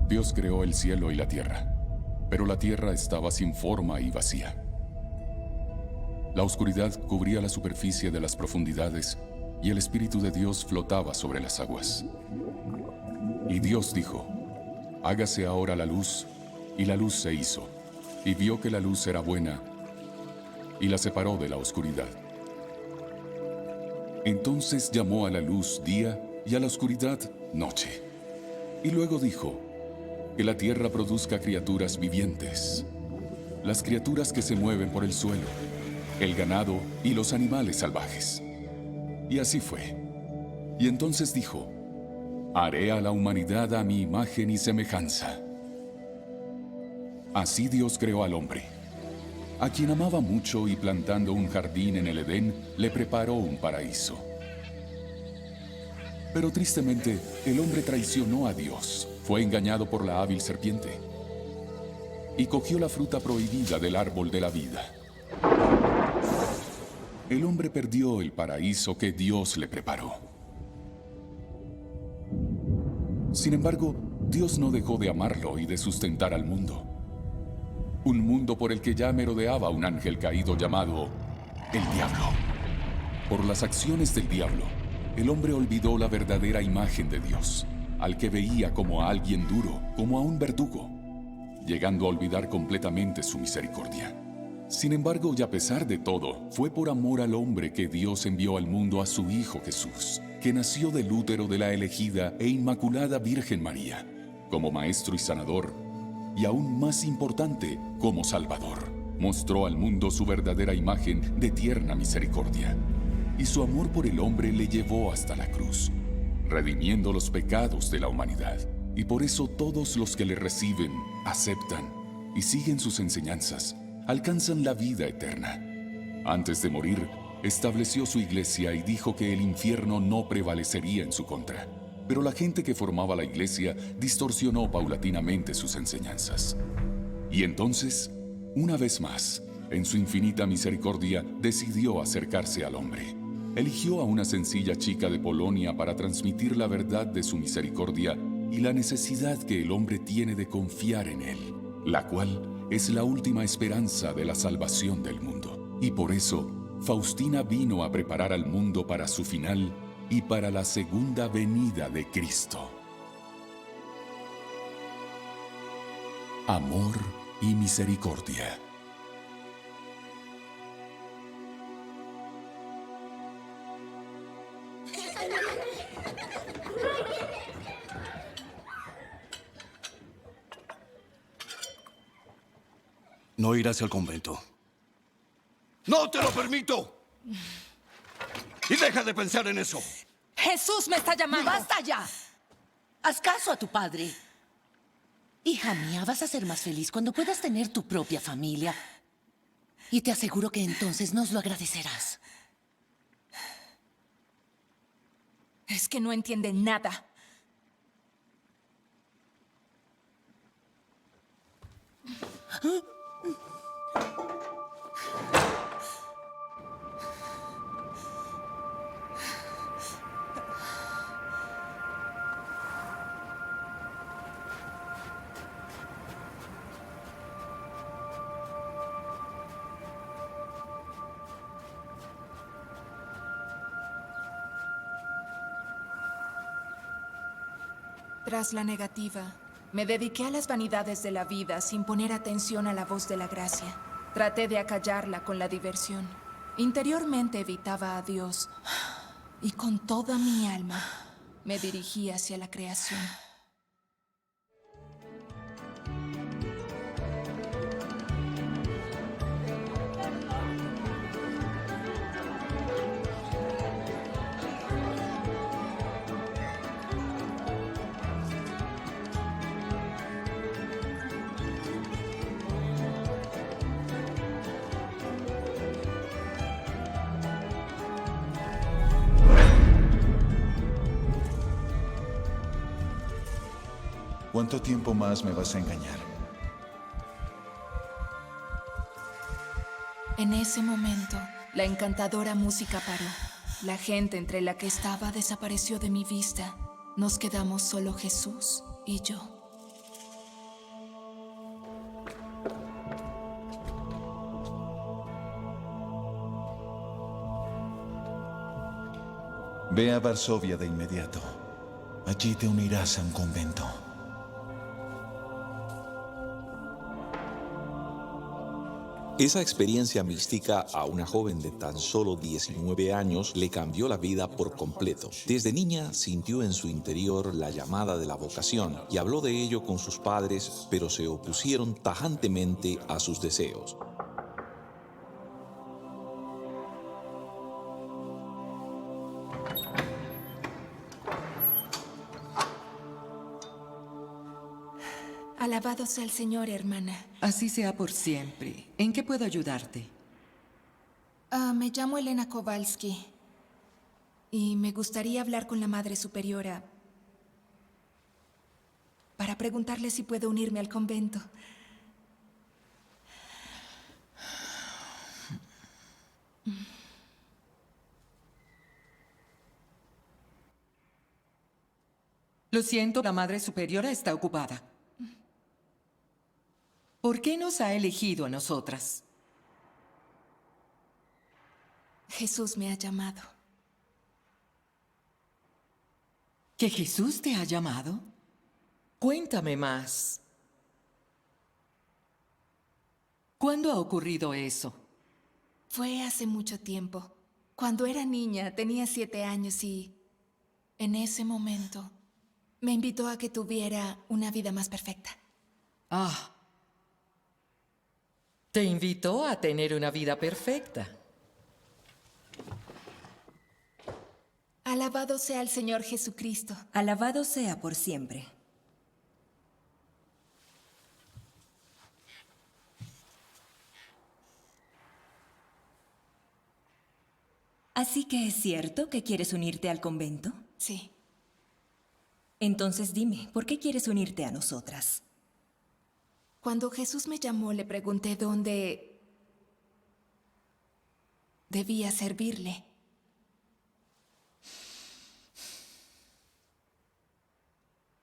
Dios creó el cielo y la tierra, pero la tierra estaba sin forma y vacía. La oscuridad cubría la superficie de las profundidades y el Espíritu de Dios flotaba sobre las aguas. Y Dios dijo: hágase ahora la luz, y la luz se hizo, y vio que la luz era buena, y la separó de la oscuridad. Entonces llamó a la luz día, y a la oscuridad noche. Y luego dijo: que la tierra produzca criaturas vivientes, las criaturas que se mueven por el suelo, el ganado y los animales salvajes. Y así fue. Y entonces dijo: haré a la humanidad a mi imagen y semejanza. Así Dios creó al hombre, a quien amaba mucho, y plantando un jardín en el Edén, le preparó un paraíso. Pero tristemente, el hombre traicionó a Dios, fue engañado por la hábil serpiente, y cogió la fruta prohibida del árbol de la vida. El hombre perdió el paraíso que Dios le preparó. Sin embargo, Dios no dejó de amarlo y de sustentar al mundo. Un mundo por el que ya merodeaba un ángel caído llamado el diablo. Por las acciones del diablo, el hombre olvidó la verdadera imagen de Dios, al que veía como a alguien duro, como a un verdugo, llegando a olvidar completamente su misericordia. Sin embargo, y a pesar de todo, fue por amor al hombre que Dios envió al mundo a su Hijo Jesús, que nació del útero de la elegida e inmaculada Virgen María, como Maestro y Sanador, y aún más importante, como Salvador. Mostró al mundo su verdadera imagen de tierna misericordia, y su amor por el hombre le llevó hasta la cruz, redimiendo los pecados de la humanidad. Y por eso todos los que le reciben, aceptan y siguen sus enseñanzas, alcanzan la vida eterna. Antes de morir, estableció su iglesia y dijo que el infierno no prevalecería en su contra. Pero la gente que formaba la iglesia distorsionó paulatinamente sus enseñanzas. Y entonces, una vez más, en su infinita misericordia, decidió acercarse al hombre. Eligió a una sencilla chica de Polonia para transmitir la verdad de su misericordia y la necesidad que el hombre tiene de confiar en él, la cual es la última esperanza de la salvación del mundo. Y por eso, Faustina vino a preparar al mundo para su final y para la segunda venida de Cristo. Amor y misericordia. No irás al convento. ¡No te lo permito! Y deja de pensar en eso. ¡Jesús me está llamando! ¡Basta ya! Haz caso a tu padre. Hija mía, vas a ser más feliz cuando puedas tener tu propia familia. Y te aseguro que entonces nos lo agradecerás. Es que no entiende nada. Tras la negativa, me dediqué a las vanidades de la vida sin poner atención a la voz de la gracia. Traté de acallarla con la diversión. Interiormente evitaba a Dios y con toda mi alma me dirigí hacia la creación. ¿Cuánto tiempo más me vas a engañar? En ese momento, la encantadora música paró. La gente entre la que estaba desapareció de mi vista. Nos quedamos solo Jesús y yo. Ve a Varsovia de inmediato. Allí te unirás a un convento. Esa experiencia mística a una joven de tan solo 19 años le cambió la vida por completo. Desde niña sintió en su interior la llamada de la vocación y habló de ello con sus padres, pero se opusieron tajantemente a sus deseos. Alabado sea el Señor, hermana. Así sea por siempre. ¿En qué puedo ayudarte? Me llamo Elena Kowalski y me gustaría hablar con la Madre Superiora para preguntarle si puedo unirme al convento. Lo siento, la Madre Superiora está ocupada. ¿Por qué nos ha elegido a nosotras? Jesús me ha llamado. ¿Que Jesús te ha llamado? Cuéntame más. ¿Cuándo ha ocurrido eso? Fue hace mucho tiempo. Cuando era niña, tenía 7 años y en ese momento me invitó a que tuviera una vida más perfecta. Ah. Te invitó a tener una vida perfecta. Alabado sea el Señor Jesucristo. Alabado sea por siempre. Así que es cierto que quieres unirte al convento. Sí. Entonces dime, ¿por qué quieres unirte a nosotras? Cuando Jesús me llamó, le pregunté dónde debía servirle.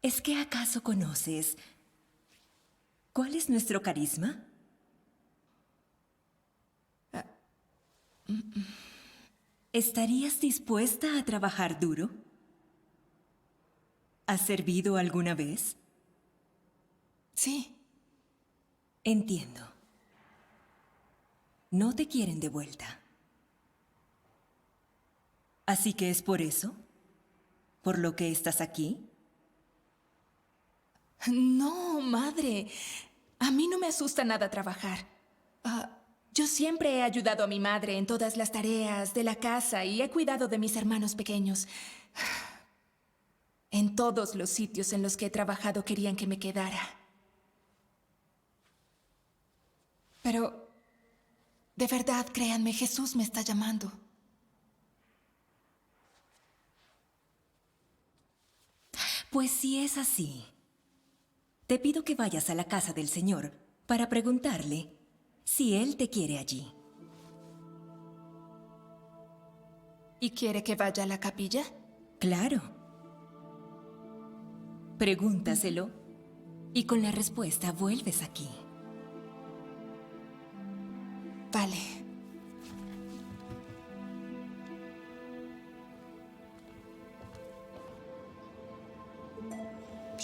¿Es que acaso conoces cuál es nuestro carisma? ¿Estarías dispuesta a trabajar duro? ¿Has servido alguna vez? Sí. Entiendo. No te quieren de vuelta. ¿Así que es por eso? ¿Por lo que estás aquí? No, madre. A mí no me asusta nada trabajar. Yo siempre he ayudado a mi madre en todas las tareas de la casa y he cuidado de mis hermanos pequeños. En todos los sitios en los que he trabajado querían que me quedara. Pero, de verdad, créanme, Jesús me está llamando. Pues si es así, te pido que vayas a la casa del Señor para preguntarle si Él te quiere allí. ¿Y quiere que vaya a la capilla? Claro. Pregúntaselo y con la respuesta vuelves aquí. Vale.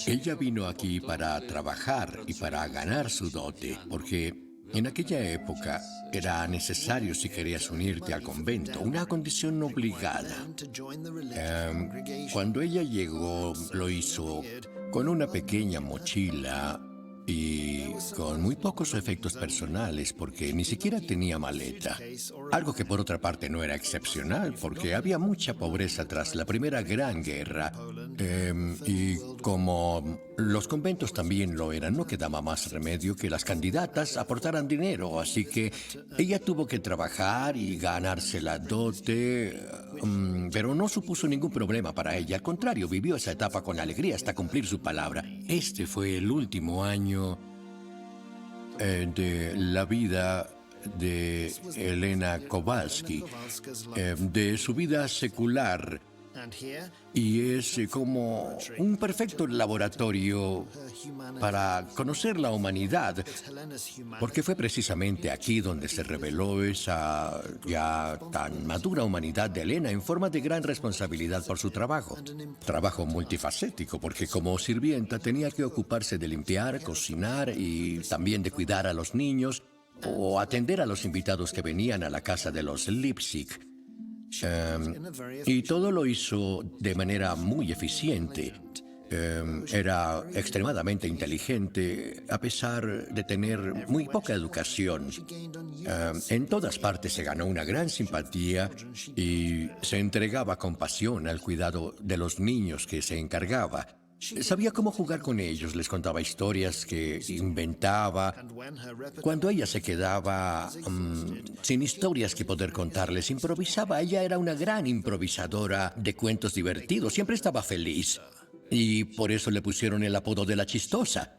Ella vino aquí para trabajar y para ganar su dote, porque en aquella época era necesario si querías unirte al convento, una condición obligada. Cuando ella llegó, lo hizo con una pequeña mochila y con muy pocos efectos personales, porque ni siquiera tenía maleta. Algo que por otra parte no era excepcional, porque había mucha pobreza tras la Primera Gran Guerra. Y como los conventos también lo eran, no quedaba más remedio que las candidatas aportaran dinero. Así que ella tuvo que trabajar y ganarse la dote, pero no supuso ningún problema para ella. Al contrario, vivió esa etapa con alegría hasta cumplir su palabra. Este fue el último año de la vida de Elena Kowalski, de su vida secular. y es como un perfecto laboratorio para conocer la humanidad, porque fue precisamente aquí donde se reveló esa ya tan madura humanidad de Helena en forma de gran responsabilidad por su trabajo. Trabajo multifacético, porque como sirvienta tenía que ocuparse de limpiar, cocinar y también de cuidar a los niños o atender a los invitados que venían a la casa de los Lipsic. Y todo lo hizo de manera muy eficiente. Era extremadamente inteligente, a pesar de tener muy poca educación. En todas partes se ganó una gran simpatía y se entregaba con pasión al cuidado de los niños que se encargaba. Sabía cómo jugar con ellos, les contaba historias que inventaba. Cuando ella se quedaba sin historias que poder contarles, improvisaba. Ella era una gran improvisadora de cuentos divertidos, siempre estaba feliz. Y por eso le pusieron el apodo de la chistosa.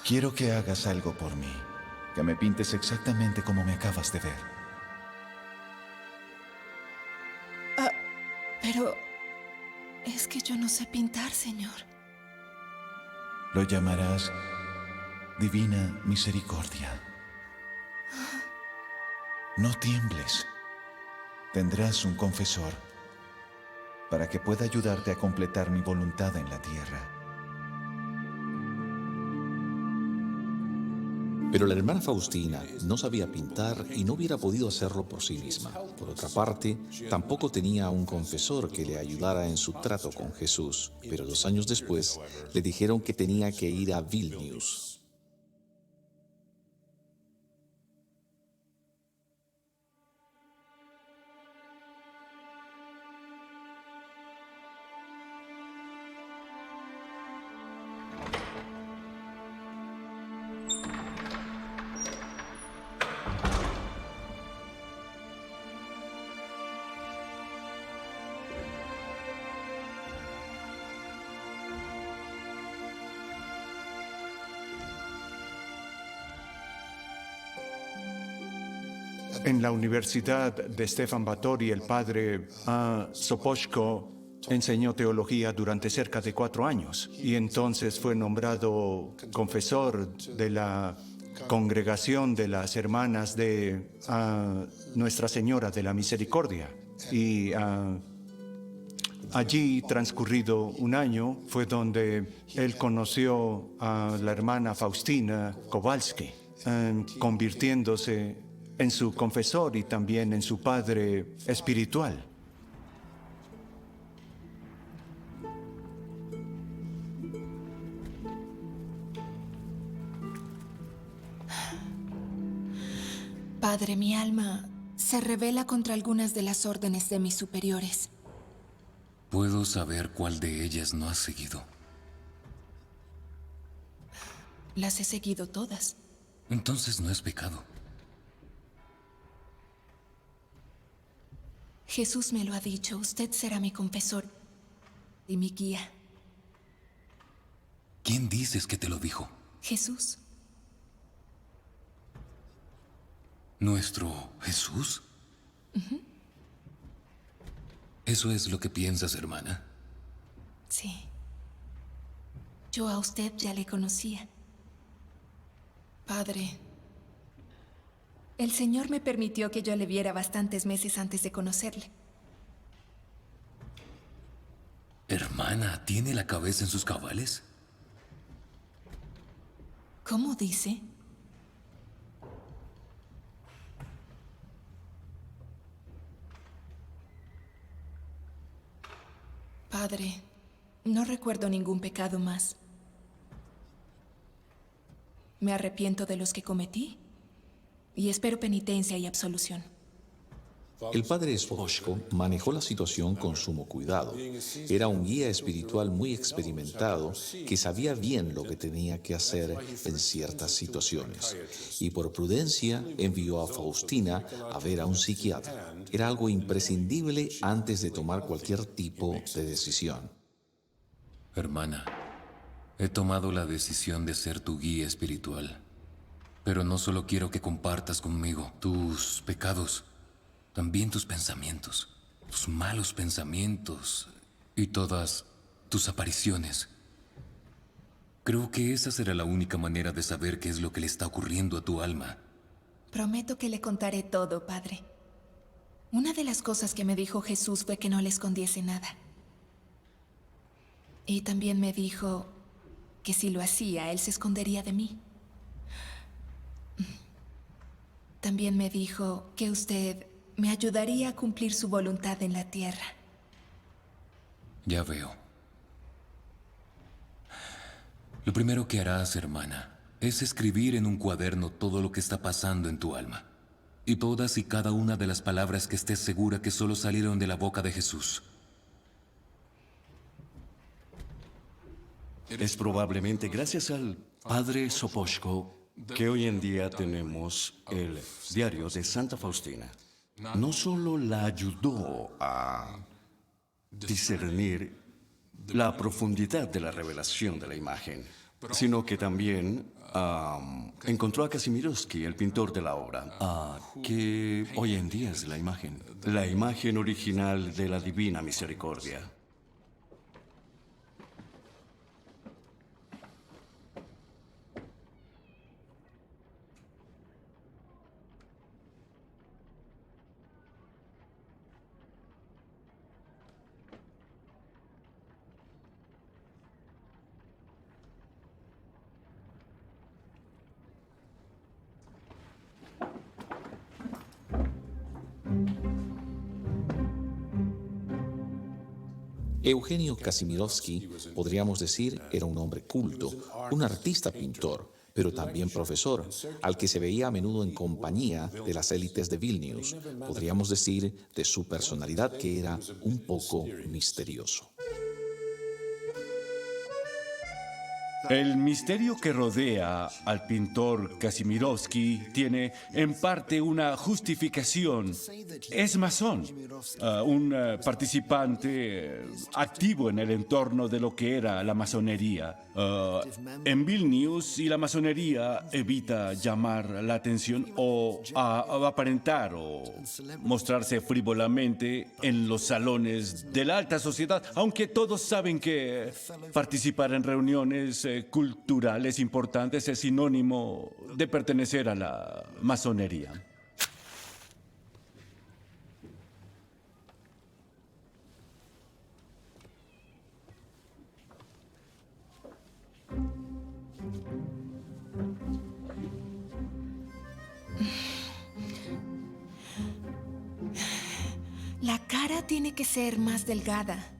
Quiero que hagas algo por mí, que me pintes exactamente como me acabas de ver. Pero es que yo no sé pintar, señor. Lo llamarás Divina Misericordia. No tiembles. Tendrás un confesor para que pueda ayudarte a completar mi voluntad en la tierra. Pero la hermana Faustina no sabía pintar y no hubiera podido hacerlo por sí misma. Por otra parte, tampoco tenía un confesor que le ayudara en su trato con Jesús. Pero 2 años después, le dijeron que tenía que ir a Vilnius. En la Universidad de Stefan Batory, el padre Sopochko enseñó teología durante cerca de 4 años y entonces fue nombrado confesor de la congregación de las hermanas de Nuestra Señora de la Misericordia. Y allí, transcurrido 1 año, fue donde él conoció a la hermana Faustina Kowalski, convirtiéndose en su confesor y también en su padre espiritual. Padre, mi alma se rebela contra algunas de las órdenes de mis superiores. ¿Puedo saber cuál de ellas no has seguido? Las he seguido todas. Entonces no es pecado. Jesús me lo ha dicho. Usted será mi confesor y mi guía. ¿Quién dices que te lo dijo? Jesús. ¿Nuestro Jesús? ¿Eso es lo que piensas, hermana? Sí. Yo a usted ya le conocía. Padre, el Señor me permitió que yo le viera bastantes meses antes de conocerle. Hermana, ¿tiene la cabeza en sus cabales? ¿Cómo dice? Padre, no recuerdo ningún pecado más. Me arrepiento de los que cometí y espero penitencia y absolución. El padre Soposhko manejó la situación con sumo cuidado. Era un guía espiritual muy experimentado que sabía bien lo que tenía que hacer en ciertas situaciones. Y por prudencia envió a Faustina a ver a un psiquiatra. Era algo imprescindible antes de tomar cualquier tipo de decisión. Hermana, he tomado la decisión de ser tu guía espiritual. Pero no solo quiero que compartas conmigo tus pecados, también tus pensamientos, tus malos pensamientos y todas tus apariciones. Creo que esa será la única manera de saber qué es lo que le está ocurriendo a tu alma. Prometo que le contaré todo, Padre. Una de las cosas que me dijo Jesús fue que no le escondiese nada. Y también me dijo que si lo hacía, Él se escondería de mí. También me dijo que usted me ayudaría a cumplir su voluntad en la tierra. Ya veo. Lo primero que harás, hermana, es escribir en un cuaderno todo lo que está pasando en tu alma. Y todas y cada una de las palabras que estés segura que solo salieron de la boca de Jesús. Es probablemente gracias al padre Soposhko que hoy en día tenemos el diario de Santa Faustina. No solo la ayudó a discernir la profundidad de la revelación de la imagen, sino que también encontró a Kazimierowski, el pintor de la obra, que hoy en día es la imagen original de la Divina Misericordia. Eugenio Kazimierowski, podríamos decir, era un hombre culto, un artista pintor, pero también profesor, al que se veía a menudo en compañía de las élites de Vilnius. Podríamos decir de su personalidad que era un poco misterioso. El misterio que rodea al pintor Kazimierowski tiene en parte una justificación. Es masón, un participante activo en el entorno de lo que era la masonería. En Vilnius y la masonería evita llamar la atención o aparentar o mostrarse frívolamente en los salones de la alta sociedad, aunque todos saben que participar en reuniones culturales importantes es sinónimo de pertenecer a la masonería. La cara tiene que ser más delgada.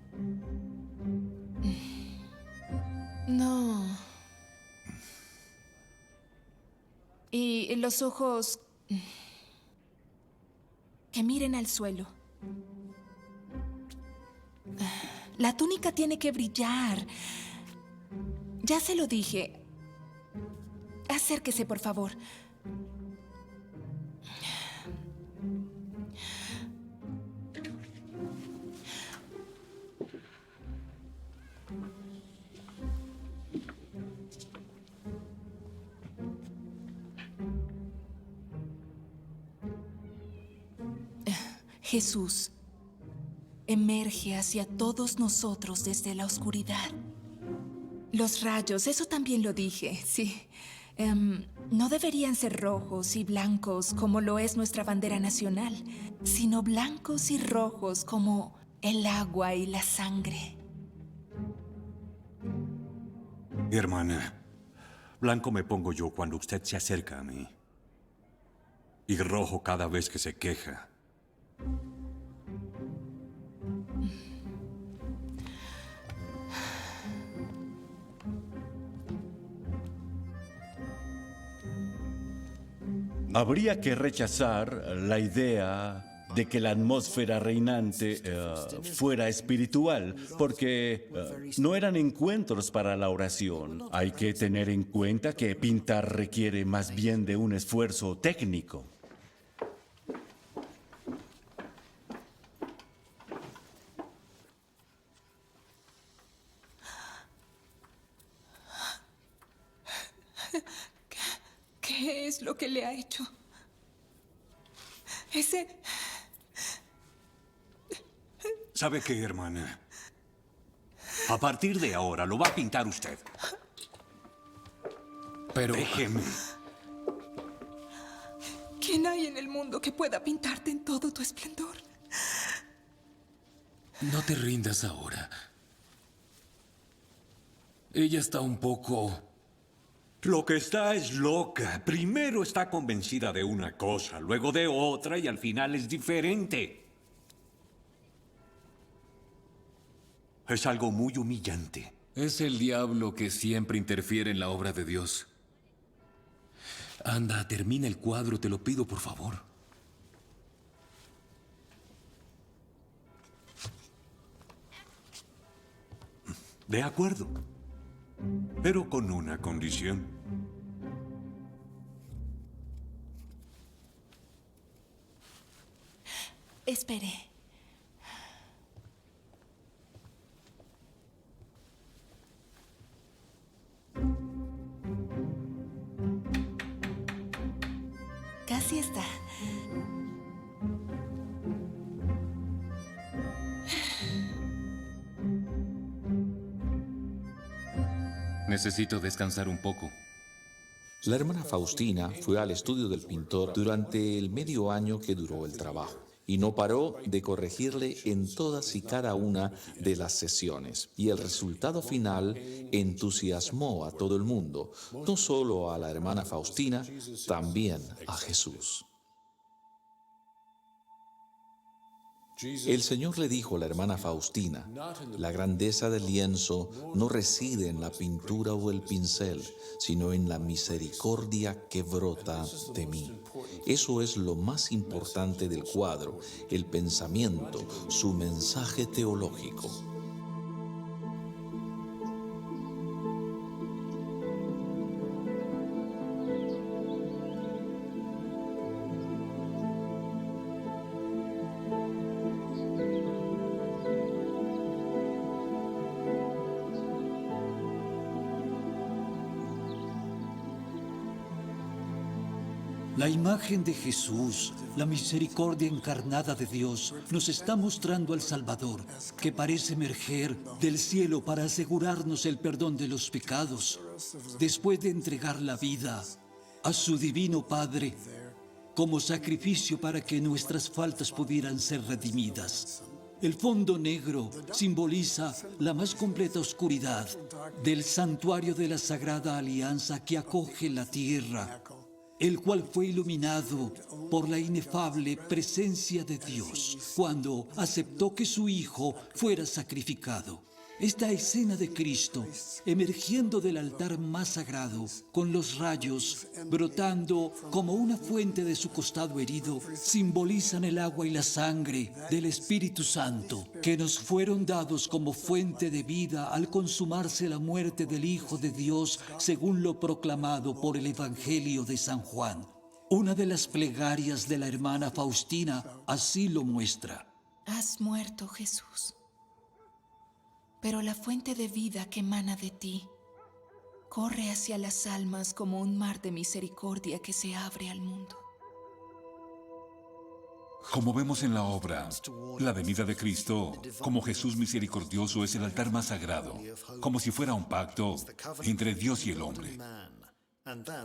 No. Y los ojos que miren al suelo. La túnica tiene que brillar. Ya se lo dije. Acérquese, por favor. Jesús emerge hacia todos nosotros desde la oscuridad. Los rayos, eso también lo dije, sí. No deberían ser rojos y blancos como lo es nuestra bandera nacional, sino blancos y rojos como el agua y la sangre. Hermana, blanco me pongo yo cuando usted se acerca a mí. Y rojo cada vez que se queja. Habría que rechazar la idea de que la atmósfera reinante fuera espiritual, porque no eran encuentros para la oración. Hay que tener en cuenta que pintar requiere más bien de un esfuerzo técnico. ¿Qué es lo que le ha hecho? ¿Sabe qué, hermana? A partir de ahora lo va a pintar usted. Pero... Déjeme. ¿Quién hay en el mundo que pueda pintarte en todo tu esplendor? No te rindas ahora. Ella está un poco... Lo que está es loca. Primero está convencida de una cosa, luego de otra y al final es diferente. Es algo muy humillante. Es el diablo que siempre interfiere en la obra de Dios. Anda, termina el cuadro, te lo pido, por favor. De acuerdo. Pero con una condición. Espere. Casi está. Necesito descansar un poco. La hermana Faustina fue al estudio del pintor durante el medio año que duró el trabajo y no paró de corregirle en todas y cada una de las sesiones. Y el resultado final entusiasmó a todo el mundo, no solo a la hermana Faustina, también a Jesús. El Señor le dijo a la hermana Faustina, la grandeza del lienzo no reside en la pintura o el pincel, sino en la misericordia que brota de mí. Eso es lo más importante del cuadro, el pensamiento, su mensaje teológico. La imagen de Jesús, la misericordia encarnada de Dios, nos está mostrando al Salvador, que parece emerger del cielo para asegurarnos el perdón de los pecados, después de entregar la vida a su divino Padre como sacrificio para que nuestras faltas pudieran ser redimidas. El fondo negro simboliza la más completa oscuridad del santuario de la Sagrada Alianza que acoge la tierra, el cual fue iluminado por la inefable presencia de Dios cuando aceptó que su Hijo fuera sacrificado. Esta escena de Cristo, emergiendo del altar más sagrado, con los rayos brotando como una fuente de su costado herido, simbolizan el agua y la sangre del Espíritu Santo, que nos fueron dados como fuente de vida al consumarse la muerte del Hijo de Dios, según lo proclamado por el Evangelio de San Juan. Una de las plegarias de la hermana Faustina así lo muestra. Has muerto, Jesús. Pero la fuente de vida que emana de ti corre hacia las almas como un mar de misericordia que se abre al mundo. Como vemos en la obra, la venida de Cristo, como Jesús misericordioso, es el altar más sagrado, como si fuera un pacto entre Dios y el hombre,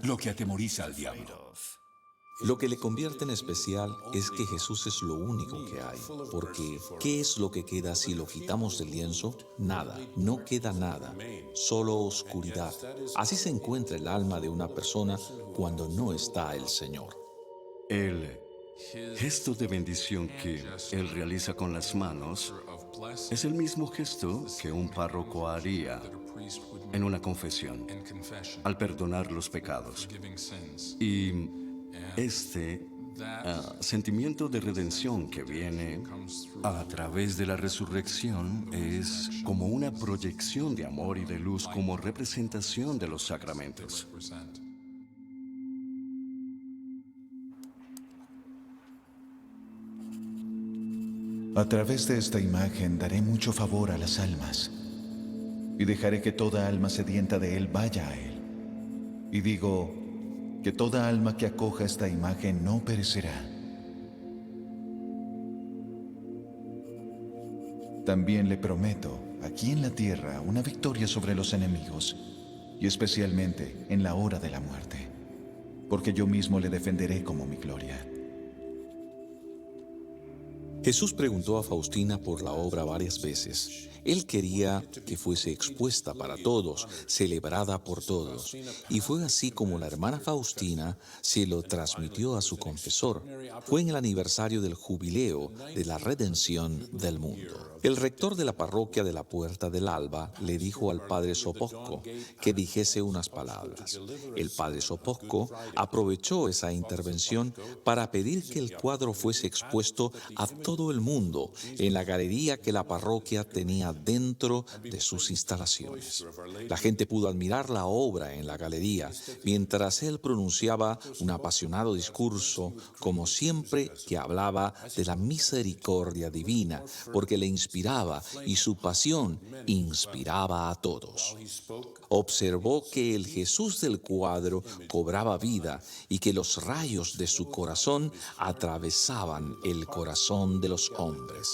lo que atemoriza al diablo. Lo que le convierte en especial es que Jesús es lo único que hay, porque ¿qué es lo que queda si lo quitamos del lienzo? Nada, no queda nada, solo oscuridad. Así se encuentra el alma de una persona cuando no está el Señor. El gesto de bendición que él realiza con las manos es el mismo gesto que un párroco haría en una confesión al perdonar los pecados. Y este sentimiento de redención que viene a través de la resurrección es como una proyección de amor y de luz como representación de los sacramentos. A través de esta imagen daré mucho favor a las almas, y dejaré que toda alma sedienta de Él vaya a Él. Y digo que toda alma que acoja esta imagen no perecerá. También le prometo, aquí en la tierra, una victoria sobre los enemigos, y especialmente en la hora de la muerte, porque yo mismo le defenderé como mi gloria. Jesús preguntó a Faustina por la obra varias veces. Él quería que fuese expuesta para todos, celebrada por todos. Y fue así como la hermana Faustina se lo transmitió a su confesor. Fue en el aniversario del jubileo de la redención del mundo. El rector de la parroquia de la Puerta del Alba le dijo al padre Sopocko que dijese unas palabras. El padre Sopocko aprovechó esa intervención para pedir que el cuadro fuese expuesto a todo el mundo en la galería que la parroquia tenía dentro de sus instalaciones. La gente pudo admirar la obra en la galería mientras él pronunciaba un apasionado discurso, como siempre que hablaba de la misericordia divina, porque le inspiraba y su pasión inspiraba a todos. Observó que el Jesús del cuadro cobraba vida y que los rayos de su corazón atravesaban el corazón de los hombres.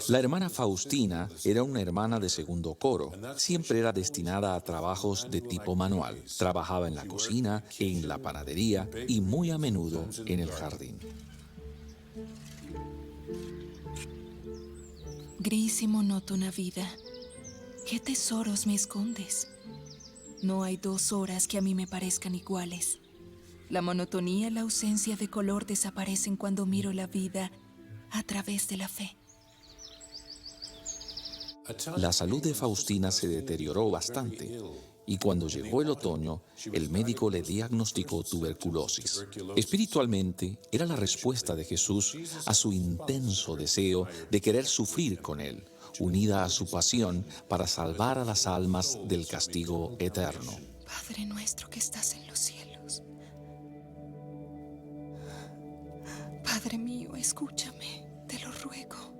La hermana Faustina era una hermana de segundo coro. Siempre era destinada a trabajos de tipo manual. Trabajaba en la cocina, en la panadería y muy a menudo en el jardín. Gris y monótona vida, ¿qué tesoros me escondes? No hay 2 horas que a mí me parezcan iguales. La monotonía y la ausencia de color desaparecen cuando miro la vida a través de la fe. La salud de Faustina se deterioró bastante y cuando llegó el otoño, el médico le diagnosticó tuberculosis. Espiritualmente, era la respuesta de Jesús a su intenso deseo de querer sufrir con él, unida a su pasión para salvar a las almas del castigo eterno. Padre nuestro que estás en los cielos. Padre mío, escúchame, te lo ruego.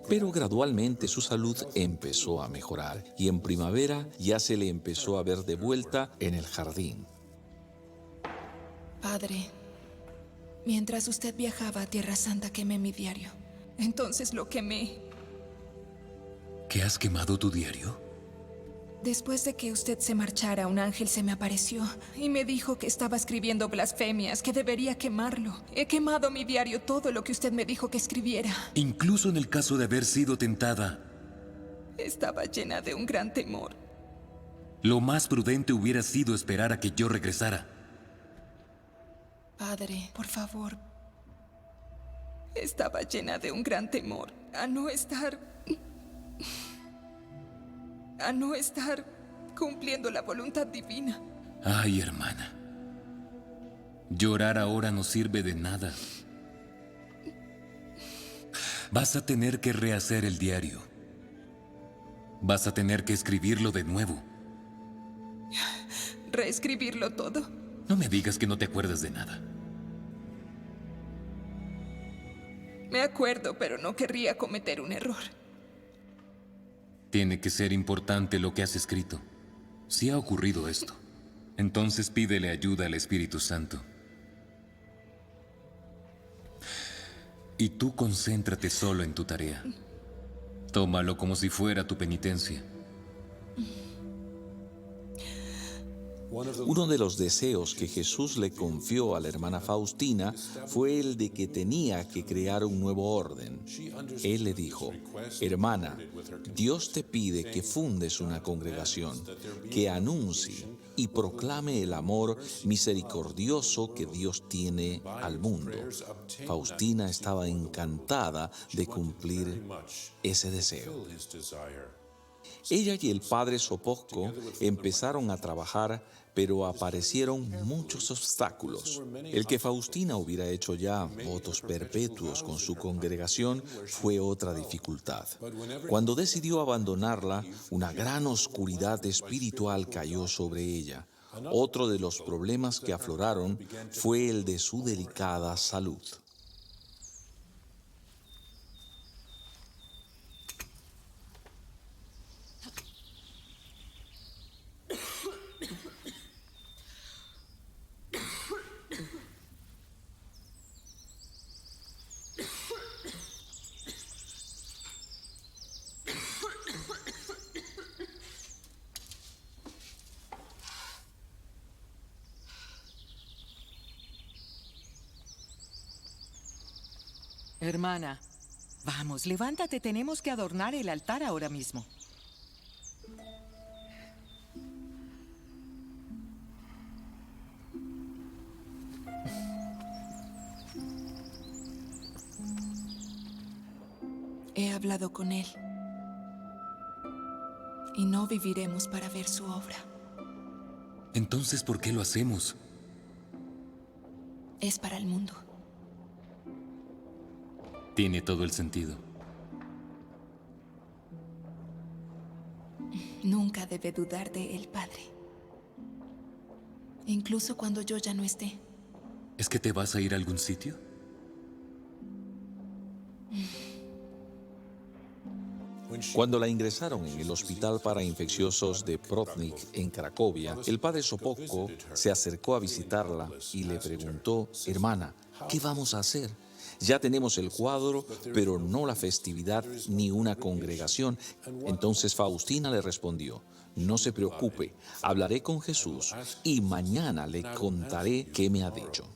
Pero gradualmente su salud empezó a mejorar y en primavera ya se le empezó a ver de vuelta en el jardín. Padre, mientras usted viajaba a Tierra Santa quemé mi diario. Entonces lo quemé. ¿Qué has quemado tu diario? Después de que usted se marchara, un ángel se me apareció y me dijo que estaba escribiendo blasfemias, que debería quemarlo. He quemado mi diario, todo lo que usted me dijo que escribiera. Incluso en el caso de haber sido tentada. Estaba llena de un gran temor. Lo más prudente hubiera sido esperar a que yo regresara. Padre, por favor. Estaba llena de un gran temor a no estar cumpliendo la voluntad divina. Ay, hermana. Llorar ahora no sirve de nada. Vas a tener que rehacer el diario. Vas a tener que escribirlo de nuevo. ¿Reescribirlo todo? No me digas que no te acuerdas de nada. Me acuerdo, pero no querría cometer un error. Tiene que ser importante lo que has escrito. Si ha ocurrido esto, entonces pídele ayuda al Espíritu Santo. Y tú concéntrate solo en tu tarea. Tómalo como si fuera tu penitencia. Uno de los deseos que Jesús le confió a la hermana Faustina fue el de que tenía que crear un nuevo orden. Él le dijo: hermana, Dios te pide que fundes una congregación, que anuncie y proclame el amor misericordioso que Dios tiene al mundo. Faustina estaba encantada de cumplir ese deseo. Ella y el padre Sopocko empezaron a trabajar, pero aparecieron muchos obstáculos. El que Faustina hubiera hecho ya votos perpetuos con su congregación fue otra dificultad. Cuando decidió abandonarla, una gran oscuridad espiritual cayó sobre ella. Otro de los problemas que afloraron fue el de su delicada salud. Hermana, vamos, levántate, tenemos que adornar el altar ahora mismo. He hablado con él. Y no viviremos para ver su obra. Entonces, ¿por qué lo hacemos? Es para el mundo. Tiene todo el sentido. Nunca debe dudar de él, Padre. Incluso cuando yo ya no esté. ¿Es que te vas a ir a algún sitio? Cuando la ingresaron en el hospital para infecciosos de Brodnik en Cracovia, el padre Sopocko se acercó a visitarla y le preguntó: hermana, ¿qué vamos a hacer? Ya tenemos el cuadro, pero no la festividad ni una congregación. Entonces Faustina le respondió: no se preocupe, hablaré con Jesús y mañana le contaré qué me ha dicho.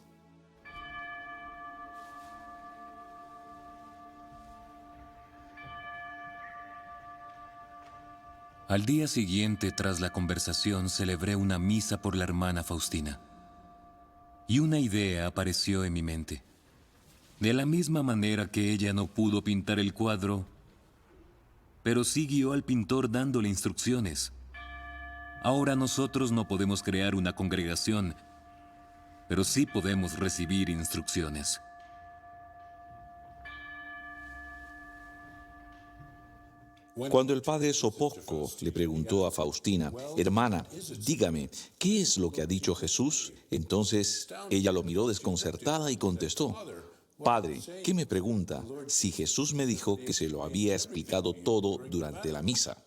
Al día siguiente, tras la conversación, celebré una misa por la hermana Faustina. Y una idea apareció en mi mente. De la misma manera que ella no pudo pintar el cuadro, pero sí guió al pintor dándole instrucciones. Ahora nosotros no podemos crear una congregación, pero sí podemos recibir instrucciones. Cuando el padre Sopocko le preguntó a Faustina: hermana, dígame, ¿qué es lo que ha dicho Jesús? Entonces ella lo miró desconcertada y contestó: Padre, ¿qué me pregunta si Jesús me dijo que se lo había explicado todo durante la misa?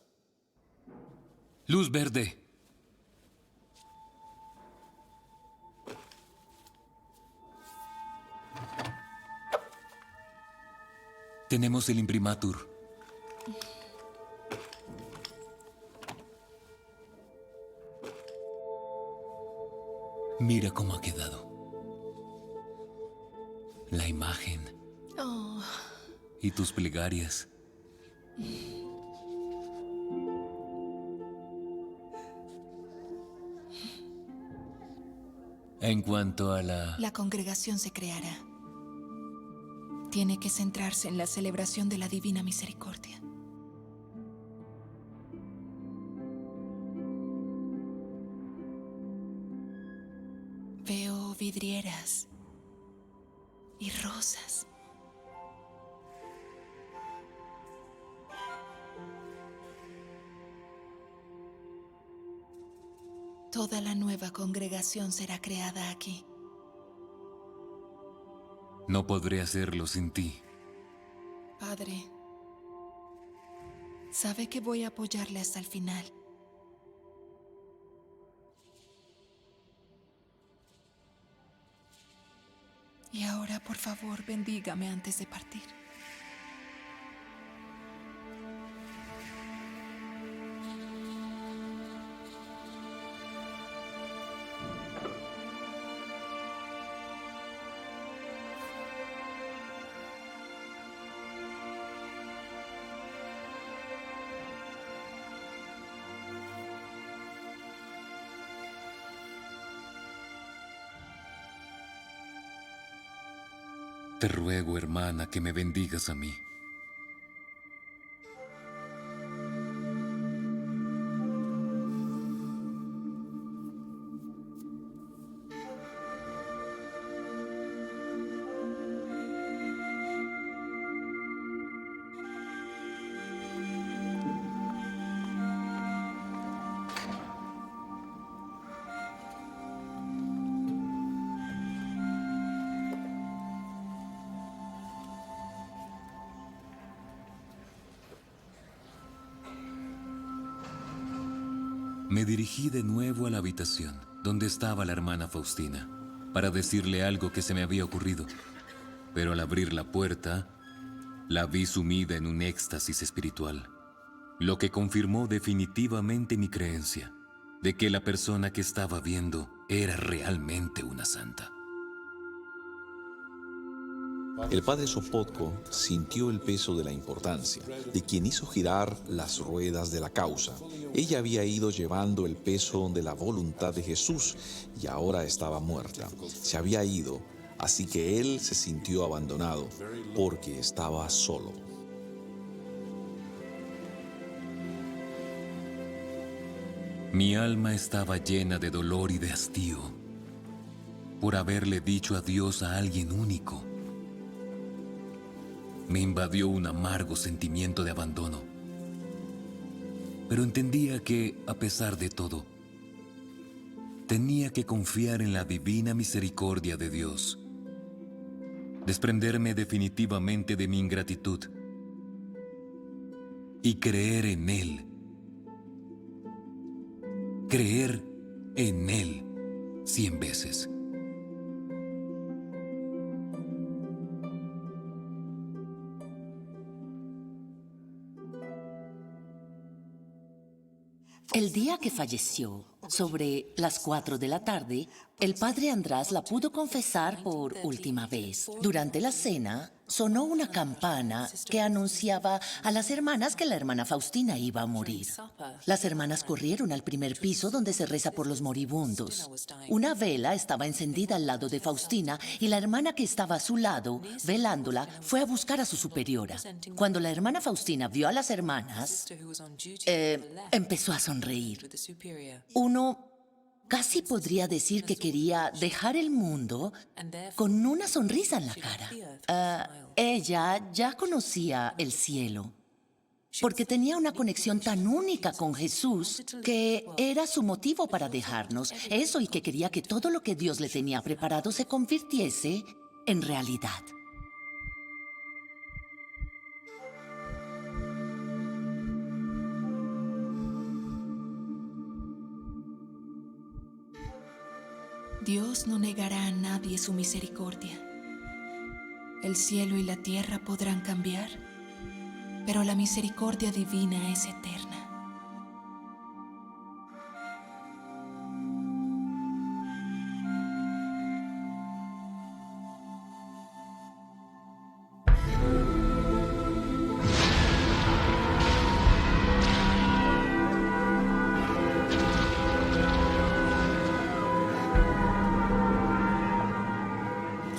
Luz verde. Tenemos el imprimatur. Mira cómo ha quedado. La imagen. Oh. Y tus plegarias. En cuanto a La congregación se creará. Tiene que centrarse en la celebración de la Divina Misericordia. Veo vidrieras y rosas. Toda la nueva congregación será creada aquí. No podré hacerlo sin ti. Padre, sabe que voy a apoyarle hasta el final. Y ahora, por favor, bendígame antes de partir. Te ruego, hermana, que me bendigas a mí. Me dirigí de nuevo a la habitación donde estaba la hermana Faustina para decirle algo que se me había ocurrido. Pero al abrir la puerta, la vi sumida en un éxtasis espiritual, lo que confirmó definitivamente mi creencia de que la persona que estaba viendo era realmente una santa. El padre Sopotko sintió el peso de la importancia, de quien hizo girar las ruedas de la causa. Ella había ido llevando el peso de la voluntad de Jesús y ahora estaba muerta. Se había ido, así que él se sintió abandonado porque estaba solo. Mi alma estaba llena de dolor y de hastío por haberle dicho adiós a alguien único. Me invadió un amargo sentimiento de abandono. Pero entendía que, a pesar de todo, tenía que confiar en la divina misericordia de Dios, desprenderme definitivamente de mi ingratitud y creer en Él. Creer en Él 100 veces. El día que falleció, sobre las 4 de la tarde, el padre András la pudo confesar por última vez. Durante la cena, sonó una campana que anunciaba a las hermanas que la hermana Faustina iba a morir. Las hermanas corrieron al primer piso donde se reza por los moribundos. Una vela estaba encendida al lado de Faustina y la hermana que estaba a su lado, velándola, fue a buscar a su superiora. Cuando la hermana Faustina vio a las hermanas, empezó a sonreír. Uno casi podría decir que quería dejar el mundo con una sonrisa en la cara. Ella ya conocía el cielo, porque tenía una conexión tan única con Jesús que era su motivo para dejarnos. Eso, y que quería que todo lo que Dios le tenía preparado se convirtiese en realidad. Dios no negará a nadie su misericordia. El cielo y la tierra podrán cambiar, pero la misericordia divina es eterna.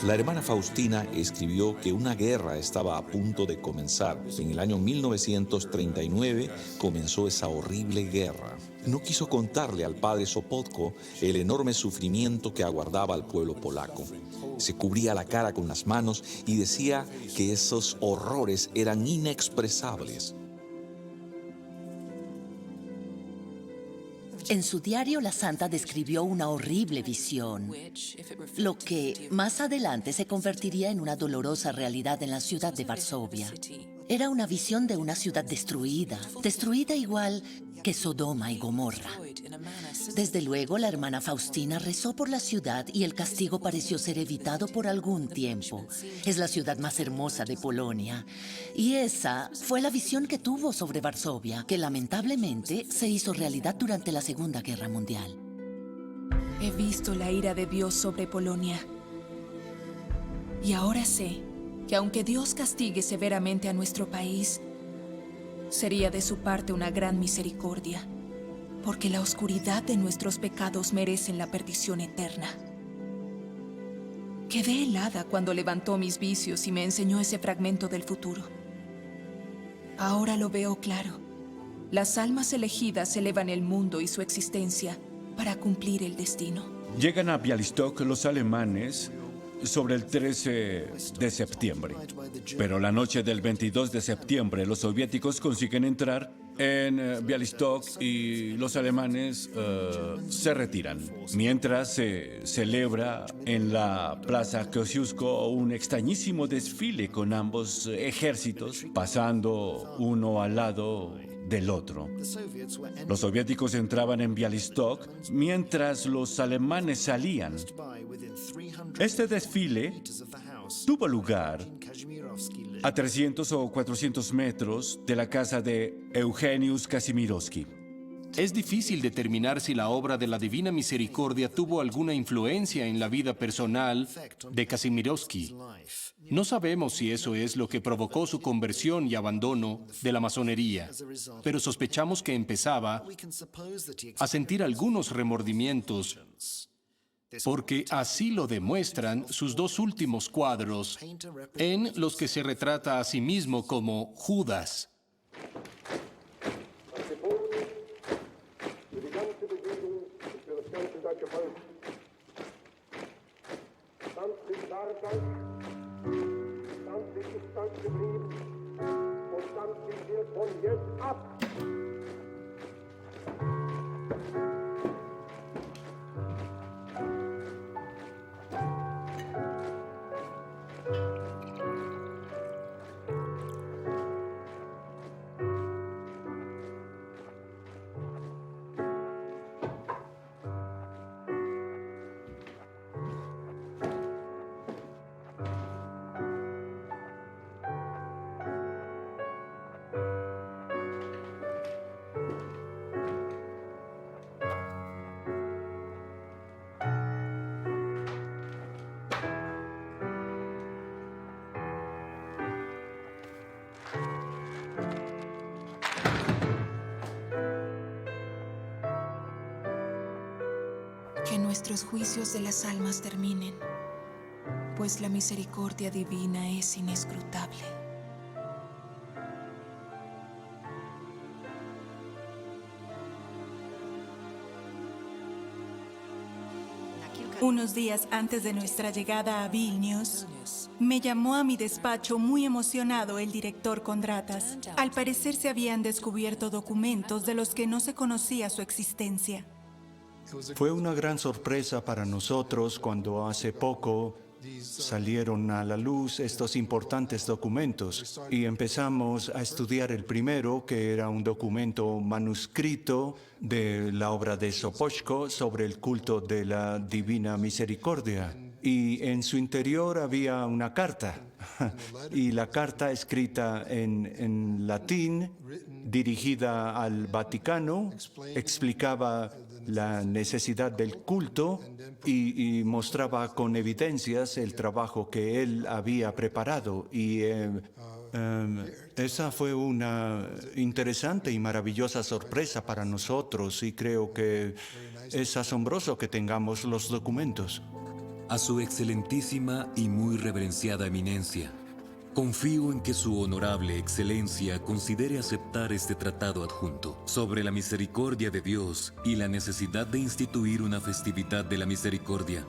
La hermana Faustina escribió que una guerra estaba a punto de comenzar. En el año 1939 comenzó esa horrible guerra. No quiso contarle al padre Sopotko el enorme sufrimiento que aguardaba al pueblo polaco. Se cubría la cara con las manos y decía que esos horrores eran inexpresables. En su diario, la santa describió una horrible visión, lo que más adelante se convertiría en una dolorosa realidad en la ciudad de Varsovia. Era una visión de una ciudad destruida igual que Sodoma y Gomorra. Desde luego, la hermana Faustina rezó por la ciudad y el castigo pareció ser evitado por algún tiempo. Es la ciudad más hermosa de Polonia. Y esa fue la visión que tuvo sobre Varsovia, que lamentablemente se hizo realidad durante la Segunda Guerra Mundial. He visto la ira de Dios sobre Polonia. Y ahora sé que aunque Dios castigue severamente a nuestro país, sería de su parte una gran misericordia, porque la oscuridad de nuestros pecados merecen la perdición eterna. Quedé helada cuando levantó mis vicios y me enseñó ese fragmento del futuro. Ahora lo veo claro. Las almas elegidas elevan el mundo y su existencia para cumplir el destino. Llegan a Białystok los alemanes sobre el 13 de septiembre. Pero la noche del 22 de septiembre los soviéticos consiguen entrar en Białystok y los alemanes se retiran. Mientras se celebra en la Plaza Kosciuszko un extrañísimo desfile con ambos ejércitos pasando uno al lado del otro. Los soviéticos entraban en Białystok mientras los alemanes salían. Este desfile tuvo lugar a 300 o 400 metros de la casa de Eugeniusz Kazimierowski. Es difícil determinar si la obra de la Divina Misericordia tuvo alguna influencia en la vida personal de Kazimierowski. No sabemos si eso es lo que provocó su conversión y abandono de la masonería, pero sospechamos que empezaba a sentir algunos remordimientos, porque así lo demuestran sus dos últimos cuadros, en los que se retrata a sí mismo como Judas. Que nuestros juicios de las almas terminen, pues la misericordia divina es inescrutable. Unos días antes de nuestra llegada a Vilnius, me llamó a mi despacho muy emocionado el director Kondratas. Al parecer se habían descubierto documentos de los que no se conocía su existencia. Fue una gran sorpresa para nosotros cuando hace poco salieron a la luz estos importantes documentos y empezamos a estudiar el primero, que era un documento manuscrito de la obra de Sopoćko sobre el culto de la Divina Misericordia. Y en su interior había una carta, y la carta escrita en latín, dirigida al Vaticano, explicaba la necesidad del culto y mostraba con evidencias el trabajo que él había preparado. Y esa fue una interesante y maravillosa sorpresa para nosotros, y creo que es asombroso que tengamos los documentos. A su excelentísima y muy reverenciada eminencia, confío en que su honorable excelencia considere aceptar este tratado adjunto sobre la misericordia de Dios y la necesidad de instituir una festividad de la misericordia.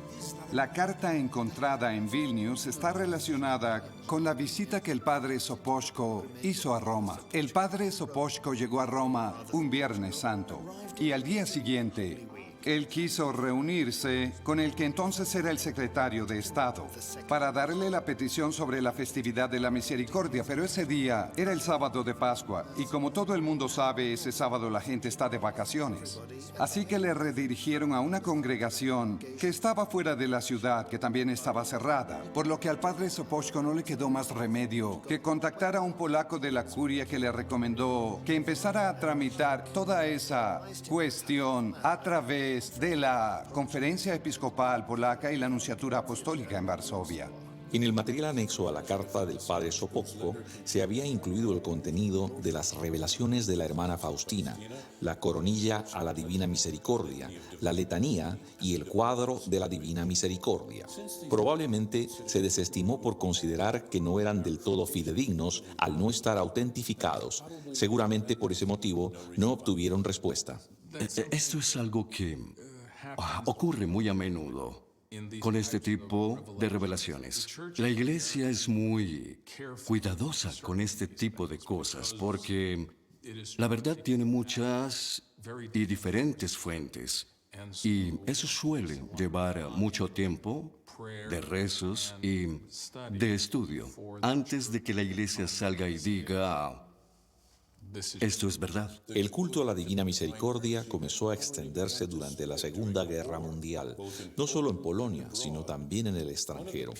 La carta encontrada en Vilnius está relacionada con la visita que el padre Sopoćko hizo a Roma. El padre Sopoćko llegó a Roma un Viernes Santo. Y al día siguiente, él quiso reunirse con el que entonces era el secretario de Estado para darle la petición sobre la festividad de la misericordia, pero ese día era el sábado de Pascua y como todo el mundo sabe, ese sábado la gente está de vacaciones. Así que le redirigieron a una congregación que estaba fuera de la ciudad, que también estaba cerrada, por lo que al padre Sopoćko no le quedó más remedio que contactar a un polaco de la curia que le recomendó que empezara a tramitar toda esa cuestión a través de la Conferencia Episcopal Polaca y la Nunciatura Apostólica en Varsovia. En el material anexo a la carta del padre Sopoćko se había incluido el contenido de las revelaciones de la hermana Faustina, la coronilla a la Divina Misericordia, la letanía y el cuadro de la Divina Misericordia. Probablemente se desestimó por considerar que no eran del todo fidedignos al no estar autentificados. Seguramente por ese motivo no obtuvieron respuesta. Esto es algo que ocurre muy a menudo con este tipo de revelaciones. La iglesia es muy cuidadosa con este tipo de cosas porque la verdad tiene muchas y diferentes fuentes y eso suele llevar mucho tiempo de rezos y de estudio antes de que la iglesia salga y diga: esto es verdad. El culto a la Divina Misericordia comenzó a extenderse durante la Segunda Guerra Mundial, no solo en Polonia, sino también en el extranjero.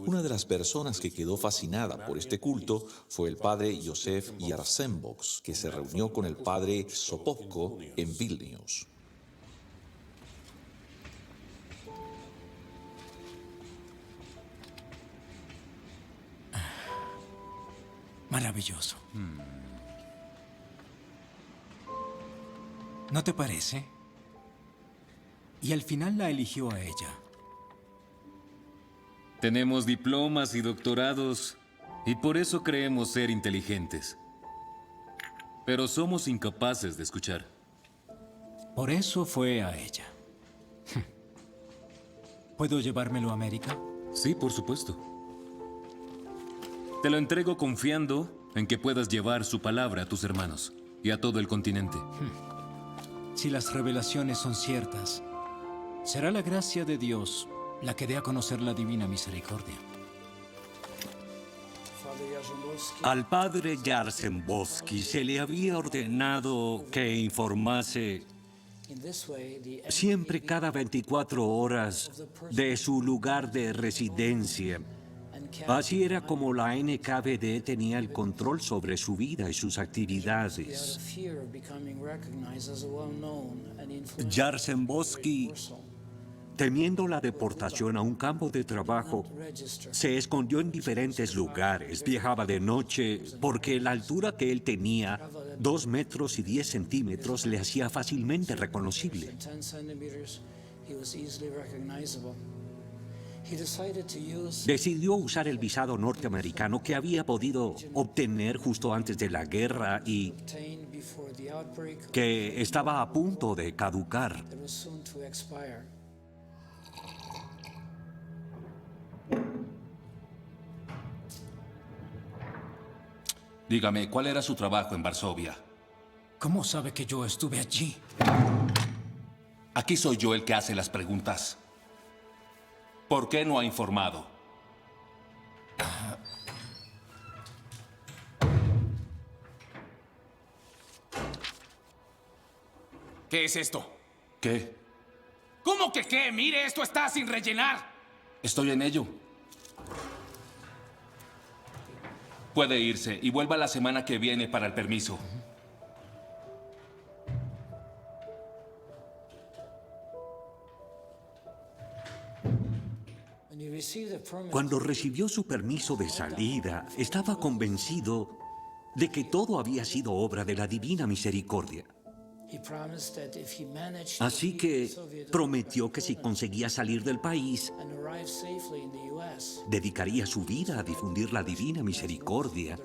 Una de las personas que quedó fascinada por este culto fue el padre Józef Jarsenbosch, que se reunió con el padre Sopoćko en Vilnius. Maravilloso. ¿No te parece? Y al final la eligió a ella. Tenemos diplomas y doctorados y por eso creemos ser inteligentes. Pero somos incapaces de escuchar. Por eso fue a ella. ¿Puedo llevármelo a América? Sí, por supuesto. Te lo entrego confiando en que puedas llevar su palabra a tus hermanos y a todo el continente. Si las revelaciones son ciertas, será la gracia de Dios la que dé a conocer la Divina Misericordia. Al padre Jarsenbosch se le había ordenado que informase siempre cada 24 horas de su lugar de residencia. Así era como la NKVD tenía el control sobre su vida y sus actividades. Jarsenbosch, temiendo la deportación a un campo de trabajo, se escondió en diferentes lugares, viajaba de noche, porque la altura que él tenía, 2 metros y 10 centímetros, le hacía fácilmente reconocible. Decidió usar el visado norteamericano que había podido obtener justo antes de la guerra y que estaba a punto de caducar. Dígame, ¿cuál era su trabajo en Varsovia? ¿Cómo sabe que yo estuve allí? Aquí soy yo el que hace las preguntas. ¿Por qué no ha informado? ¿Qué es esto? ¿Qué? ¿Cómo que qué? Mire, esto está sin rellenar. Estoy en ello. Puede irse y vuelva la semana que viene para el permiso. Cuando recibió su permiso de salida, estaba convencido de que todo había sido obra de la Divina Misericordia. Así que prometió que si conseguía salir del país, dedicaría su vida a difundir la Divina Misericordia.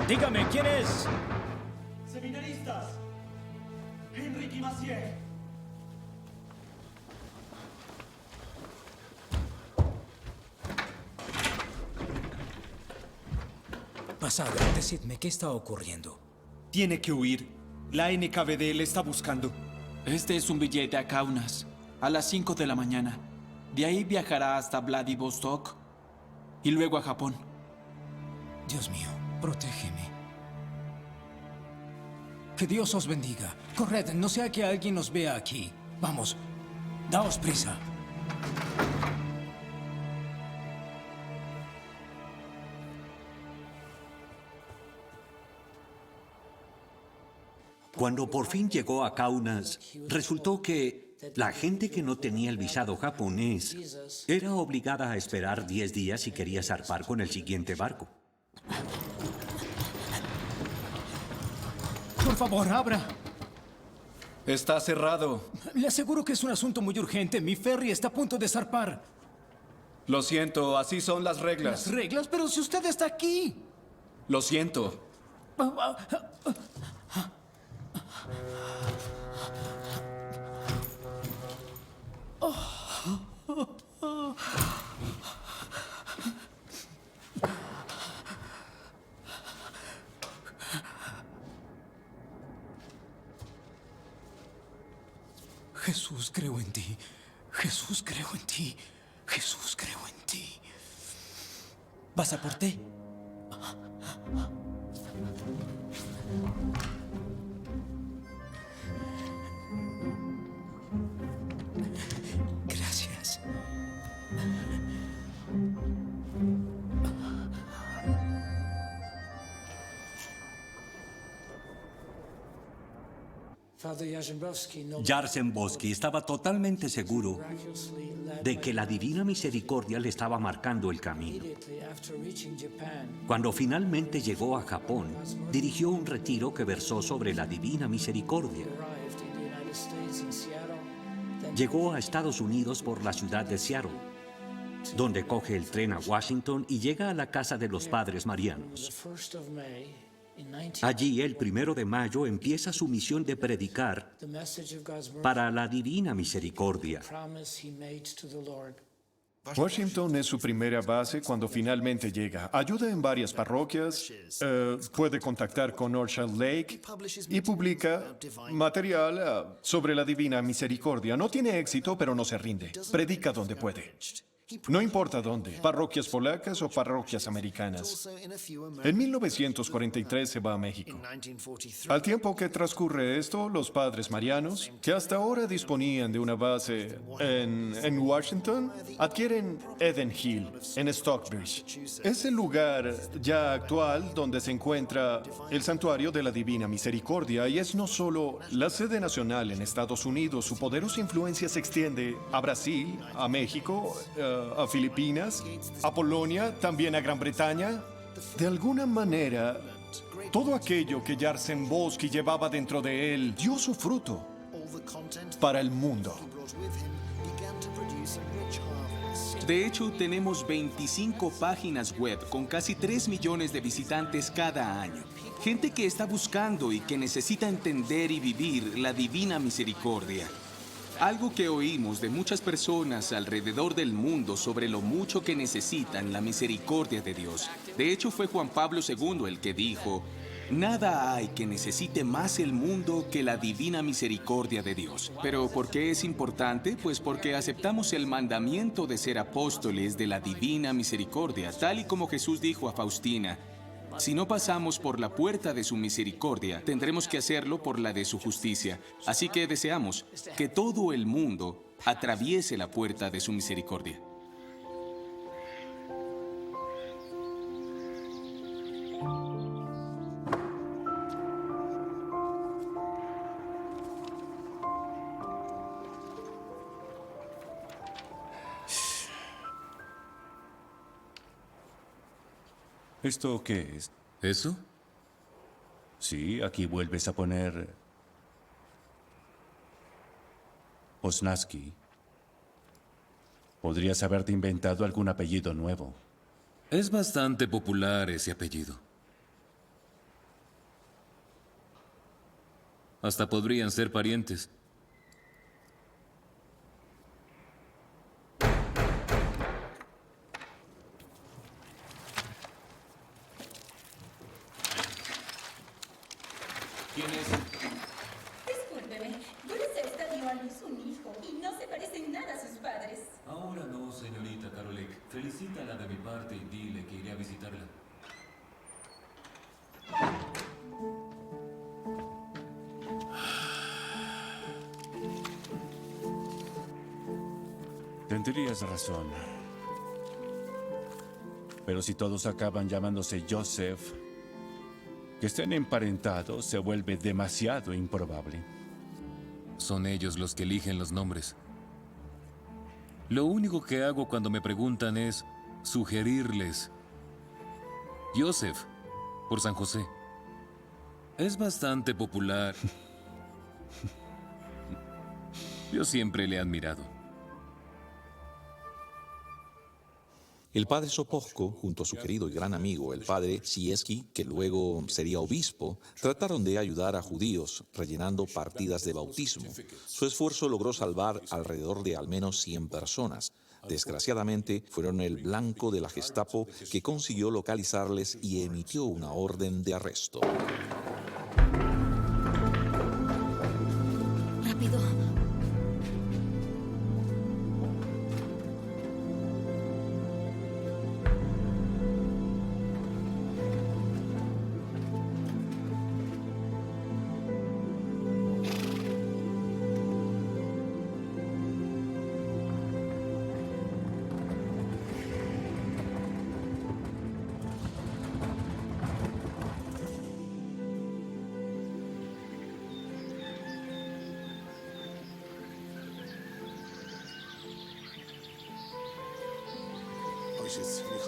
Dígame, ¿quién es? Seminaristas. Enrique Macier. pasado? Decidme, ¿qué está ocurriendo? Tiene que huir. La NKVD le está buscando. Este es un billete a Kaunas, a las 5 de la mañana. De ahí viajará hasta Vladivostok y luego a Japón. Dios mío, protégeme. Que Dios os bendiga. Corred, no sea que alguien nos vea aquí. Vamos, daos prisa. Cuando por fin llegó a Kaunas, resultó que la gente que no tenía el visado japonés era obligada a esperar 10 días si quería zarpar con el siguiente barco. Por favor, abra. Está cerrado. Le aseguro que es un asunto muy urgente. Mi ferry está a punto de zarpar. Lo siento, así son las reglas. ¿Las reglas? Pero si usted está aquí. Lo siento. Jesús, creo en ti. Jesús, creo en ti. Jesús, creo en ti. ¿Pasaporte? Gracias. Jarzembowski estaba totalmente seguro de que la Divina Misericordia le estaba marcando el camino. Cuando finalmente llegó a Japón, dirigió un retiro que versó sobre la Divina Misericordia. Llegó a Estados Unidos por la ciudad de Seattle, donde coge el tren a Washington y llega a la casa de los padres marianos. Allí, el 1 de mayo, empieza su misión de predicar para la Divina Misericordia. Washington es su primera base cuando finalmente llega. Ayuda en varias parroquias, puede contactar con Orchard Lake y publica material sobre la Divina Misericordia. No tiene éxito, pero no se rinde. Predica donde puede. No importa dónde, parroquias polacas o parroquias americanas. En 1943 se va a México. Al tiempo que transcurre esto, los padres marianos, que hasta ahora disponían de una base en Washington, adquieren Eden Hill, en Stockbridge. Es el lugar ya actual donde se encuentra el Santuario de la Divina Misericordia y es no solo la sede nacional en Estados Unidos, su poderosa influencia se extiende a Brasil, a México, a Filipinas, a Polonia, también a Gran Bretaña. De alguna manera, todo aquello que Jarzembowski llevaba dentro de él dio su fruto para el mundo. De hecho, tenemos 25 páginas web con casi 3 millones de visitantes cada año. Gente que está buscando y que necesita entender y vivir la Divina Misericordia. Algo que oímos de muchas personas alrededor del mundo sobre lo mucho que necesitan la misericordia de Dios. De hecho, fue Juan Pablo II el que dijo: nada hay que necesite más el mundo que la divina misericordia de Dios. ¿Pero por qué es importante? Pues porque aceptamos el mandamiento de ser apóstoles de la divina misericordia, tal y como Jesús dijo a Faustina: si no pasamos por la puerta de su misericordia, tendremos que hacerlo por la de su justicia. Así que deseamos que todo el mundo atraviese la puerta de su misericordia. ¿Esto qué es? ¿Eso? Sí, aquí vuelves a poner Osnaski. Podrías haberte inventado algún apellido nuevo. Es bastante popular ese apellido. Hasta podrían ser parientes. Felicítala de mi parte y dile que iré a visitarla. Tendrías razón. Pero si todos acaban llamándose Joseph, que estén emparentados se vuelve demasiado improbable. Son ellos los que eligen los nombres. Lo único que hago cuando me preguntan es sugerirles. Joseph, por San José. Es bastante popular. Yo siempre le he admirado. El padre Sopocko, junto a su querido y gran amigo, el padre Siesky, que luego sería obispo, trataron de ayudar a judíos, rellenando partidas de bautismo. Su esfuerzo logró salvar alrededor de al menos 100 personas. Desgraciadamente, fueron el blanco de la Gestapo, que consiguió localizarles y emitió una orden de arresto. Rápido.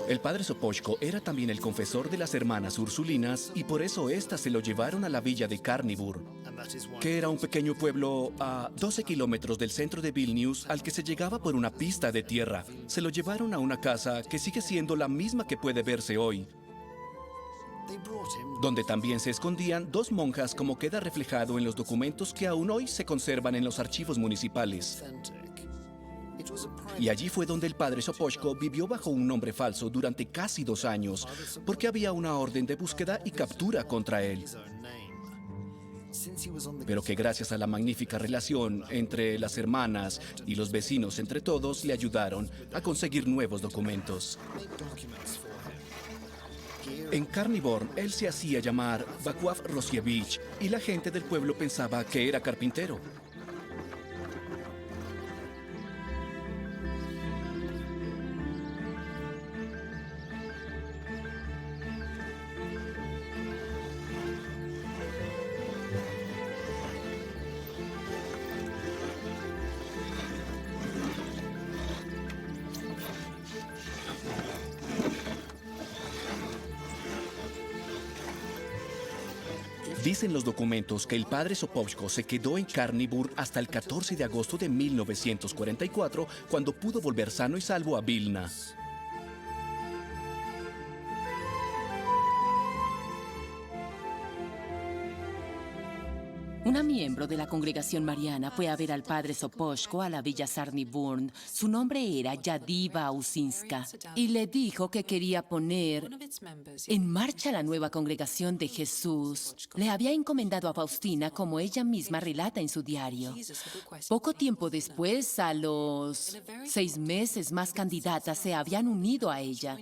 El padre Sopocko era también el confesor de las hermanas Ursulinas y por eso éstas se lo llevaron a la villa de Carnivor, que era un pequeño pueblo a 12 kilómetros del centro de Vilnius al que se llegaba por una pista de tierra. Se lo llevaron a una casa que sigue siendo la misma que puede verse hoy, donde también se escondían 2 monjas, como queda reflejado en los documentos que aún hoy se conservan en los archivos municipales. Y allí fue donde el padre Sopocko vivió bajo un nombre falso durante casi 2 años, porque había una orden de búsqueda y captura contra él. Pero que gracias a la magnífica relación entre las hermanas y los vecinos entre todos, le ayudaron a conseguir nuevos documentos. En Carnivor, él se hacía llamar Vacław Rosiewicz y la gente del pueblo pensaba que era carpintero. Dicen los documentos que el padre Sopocko se quedó en Carnivor hasta el 14 de agosto de 1944, cuando pudo volver sano y salvo a Vilna. Una miembro de la congregación mariana fue a ver al padre Sopocko a la villa Sarniburn. Su nombre era Jadiva Usinska y le dijo que quería poner en marcha la nueva congregación de Jesús. Le había encomendado a Faustina, como ella misma relata en su diario. Poco tiempo después, a los 6 meses, más candidatas se habían unido a ella.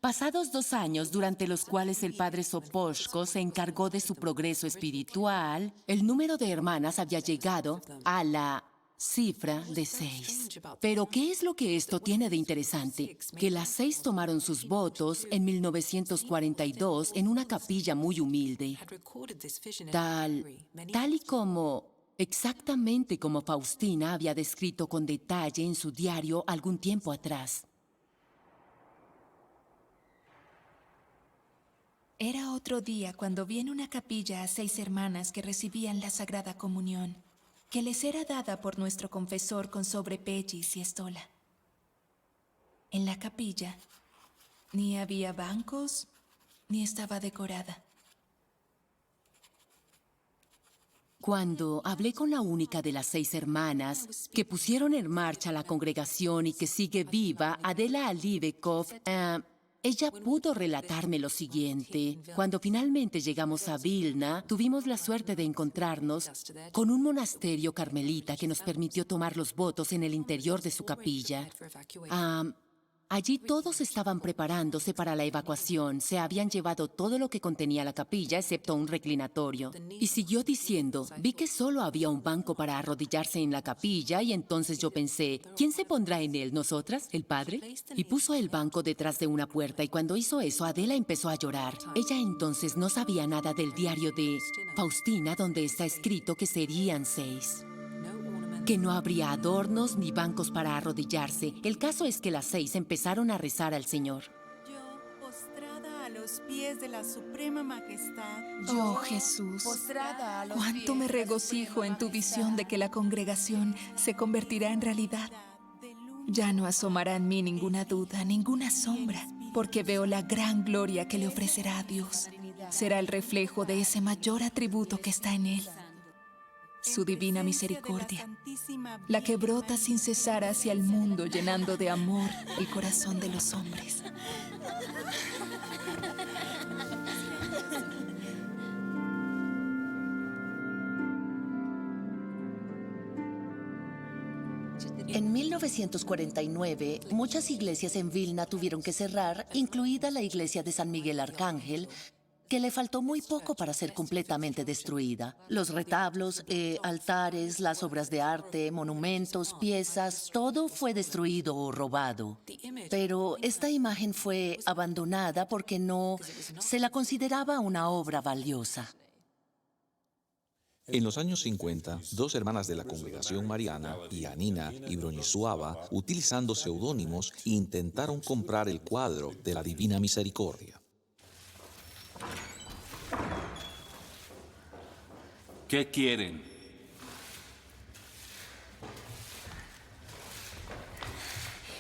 Pasados 2 años, durante los cuales el padre Sopocko se encargó de su progreso espiritual, el número de hermanas había llegado a la cifra de 6. Pero, ¿qué es lo que esto tiene de interesante? Que las 6 tomaron sus votos en 1942 en una capilla muy humilde. Tal y como, exactamente como Faustina había descrito con detalle en su diario algún tiempo atrás. Era otro día cuando vi en una capilla a 6 hermanas que recibían la Sagrada Comunión, que les era dada por nuestro confesor con sobrepellis y estola. En la capilla ni había bancos, ni estaba decorada. Cuando hablé con la única de las 6 hermanas que pusieron en marcha la congregación y que sigue viva, Adela Alibekov, ella pudo relatarme lo siguiente. Cuando finalmente llegamos a Vilna, tuvimos la suerte de encontrarnos con un monasterio carmelita que nos permitió tomar los votos en el interior de su capilla. Allí todos estaban preparándose para la evacuación. Se habían llevado todo lo que contenía la capilla, excepto un reclinatorio. Y siguió diciendo, vi que solo había un banco para arrodillarse en la capilla y entonces yo pensé, ¿quién se pondrá en él? ¿Nosotras? ¿El padre? Y puso el banco detrás de una puerta y cuando hizo eso, Adela empezó a llorar. Ella entonces no sabía nada del diario de Faustina, donde está escrito que serían 6. Que no habría adornos ni bancos para arrodillarse. El caso es que las 6 empezaron a rezar al Señor. Postrada a los pies de la suprema majestad. Oh Jesús, cuánto me regocijo en tu visión de que la congregación se convertirá en realidad. Ya no asomará en mí ninguna duda, ninguna sombra, porque veo la gran gloria que le ofrecerá a Dios. Será el reflejo de ese mayor atributo que está en Él. Su divina misericordia, la que brota sin cesar hacia el mundo, llenando de amor el corazón de los hombres. En 1949, muchas iglesias en Vilna tuvieron que cerrar, incluida la iglesia de San Miguel Arcángel, que le faltó muy poco para ser completamente destruida. Los retablos, altares, las obras de arte, monumentos, piezas, todo fue destruido o robado. Pero esta imagen fue abandonada porque no se la consideraba una obra valiosa. En los años 50, 2 hermanas de la congregación mariana, Yanina y Bronisława, utilizando seudónimos, intentaron comprar el cuadro de la Divina Misericordia. ¿Qué quieren?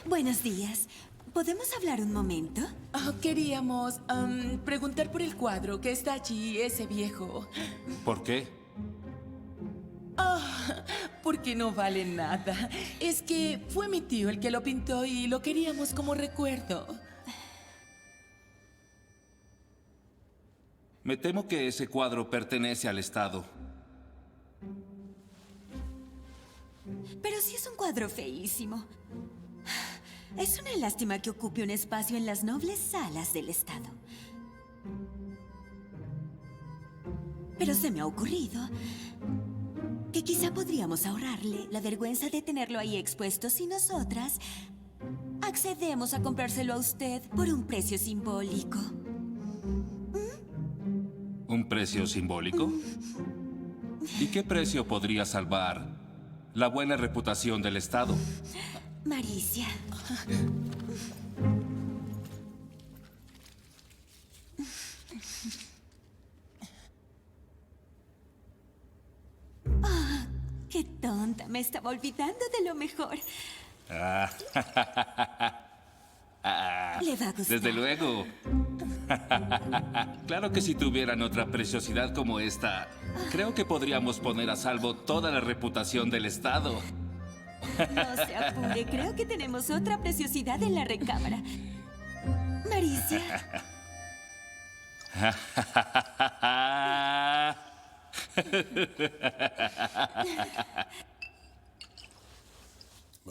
Buenos días. ¿Podemos hablar un momento? Queríamos preguntar por el cuadro que está allí, ese viejo. ¿Por qué? Porque no vale nada. Es que fue mi tío el que lo pintó y lo queríamos como recuerdo. Me temo que ese cuadro pertenece al Estado. Pero sí es un cuadro feísimo. Es una lástima que ocupe un espacio en las nobles salas del Estado. Pero se me ha ocurrido que quizá podríamos ahorrarle la vergüenza de tenerlo ahí expuesto si nosotras accedemos a comprárselo a usted por un precio simbólico. ¿Un precio simbólico? ¿Y qué precio podría salvar la buena reputación del Estado? Maricia. Oh, qué tonta. Me estaba olvidando de lo mejor. Le va a gustar. Desde luego. Claro que si tuvieran otra preciosidad como esta, creo que podríamos poner a salvo toda la reputación del Estado. No se apure, creo que tenemos otra preciosidad en la recámara. Maricia.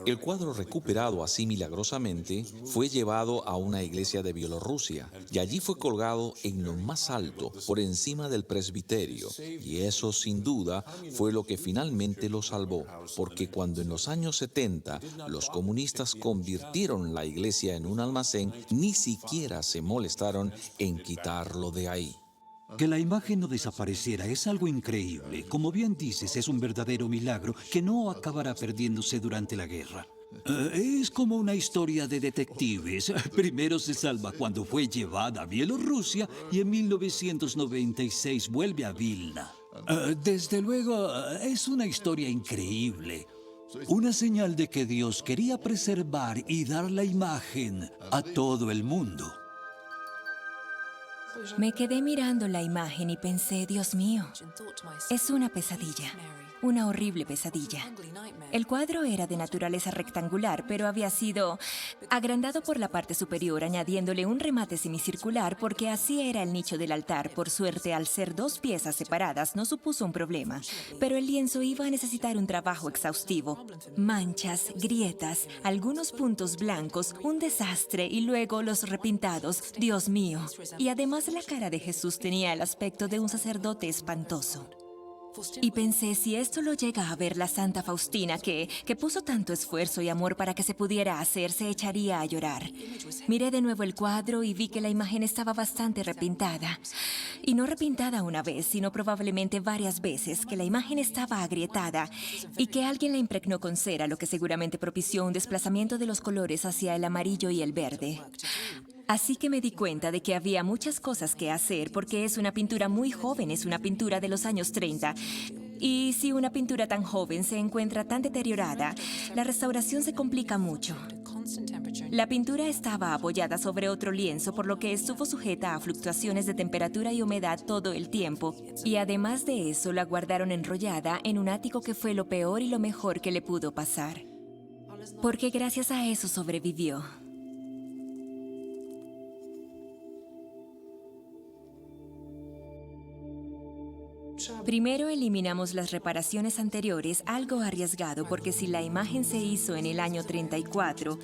El cuadro recuperado así milagrosamente fue llevado a una iglesia de Bielorrusia y allí fue colgado en lo más alto, por encima del presbiterio. Y eso, sin duda, fue lo que finalmente lo salvó, porque cuando en los años 70 los comunistas convirtieron la iglesia en un almacén, ni siquiera se molestaron en quitarlo de ahí. Que la imagen no desapareciera es algo increíble. Como bien dices, es un verdadero milagro que no acabará perdiéndose durante la guerra. Es como una historia de detectives. Primero se salva cuando fue llevada a Bielorrusia y en 1996 vuelve a Vilna. Desde luego, es una historia increíble. Una señal de que Dios quería preservar y dar la imagen a todo el mundo. Me quedé mirando la imagen y pensé, Dios mío, es una pesadilla. Una horrible pesadilla. El cuadro era de naturaleza rectangular, pero había sido agrandado por la parte superior, añadiéndole un remate semicircular porque así era el nicho del altar. Por suerte, al ser dos piezas separadas, no supuso un problema. Pero el lienzo iba a necesitar un trabajo exhaustivo. Manchas, grietas, algunos puntos blancos, un desastre y luego los repintados. Dios mío. Y además la cara de Jesús tenía el aspecto de un sacerdote espantoso. Y pensé, si esto lo llega a ver la Santa Faustina, que puso tanto esfuerzo y amor para que se pudiera hacer, se echaría a llorar. Miré de nuevo el cuadro y vi que la imagen estaba bastante repintada. Y no repintada una vez, sino probablemente varias veces, que la imagen estaba agrietada y que alguien la impregnó con cera, lo que seguramente propició un desplazamiento de los colores hacia el amarillo y el verde. Así que me di cuenta de que había muchas cosas que hacer porque es una pintura muy joven, es una pintura de los años 30. Y si una pintura tan joven se encuentra tan deteriorada, la restauración se complica mucho. La pintura estaba apoyada sobre otro lienzo, por lo que estuvo sujeta a fluctuaciones de temperatura y humedad todo el tiempo. Y además de eso, la guardaron enrollada en un ático que fue lo peor y lo mejor que le pudo pasar. Porque gracias a eso sobrevivió. Primero eliminamos las reparaciones anteriores, algo arriesgado porque si la imagen se hizo en el año 34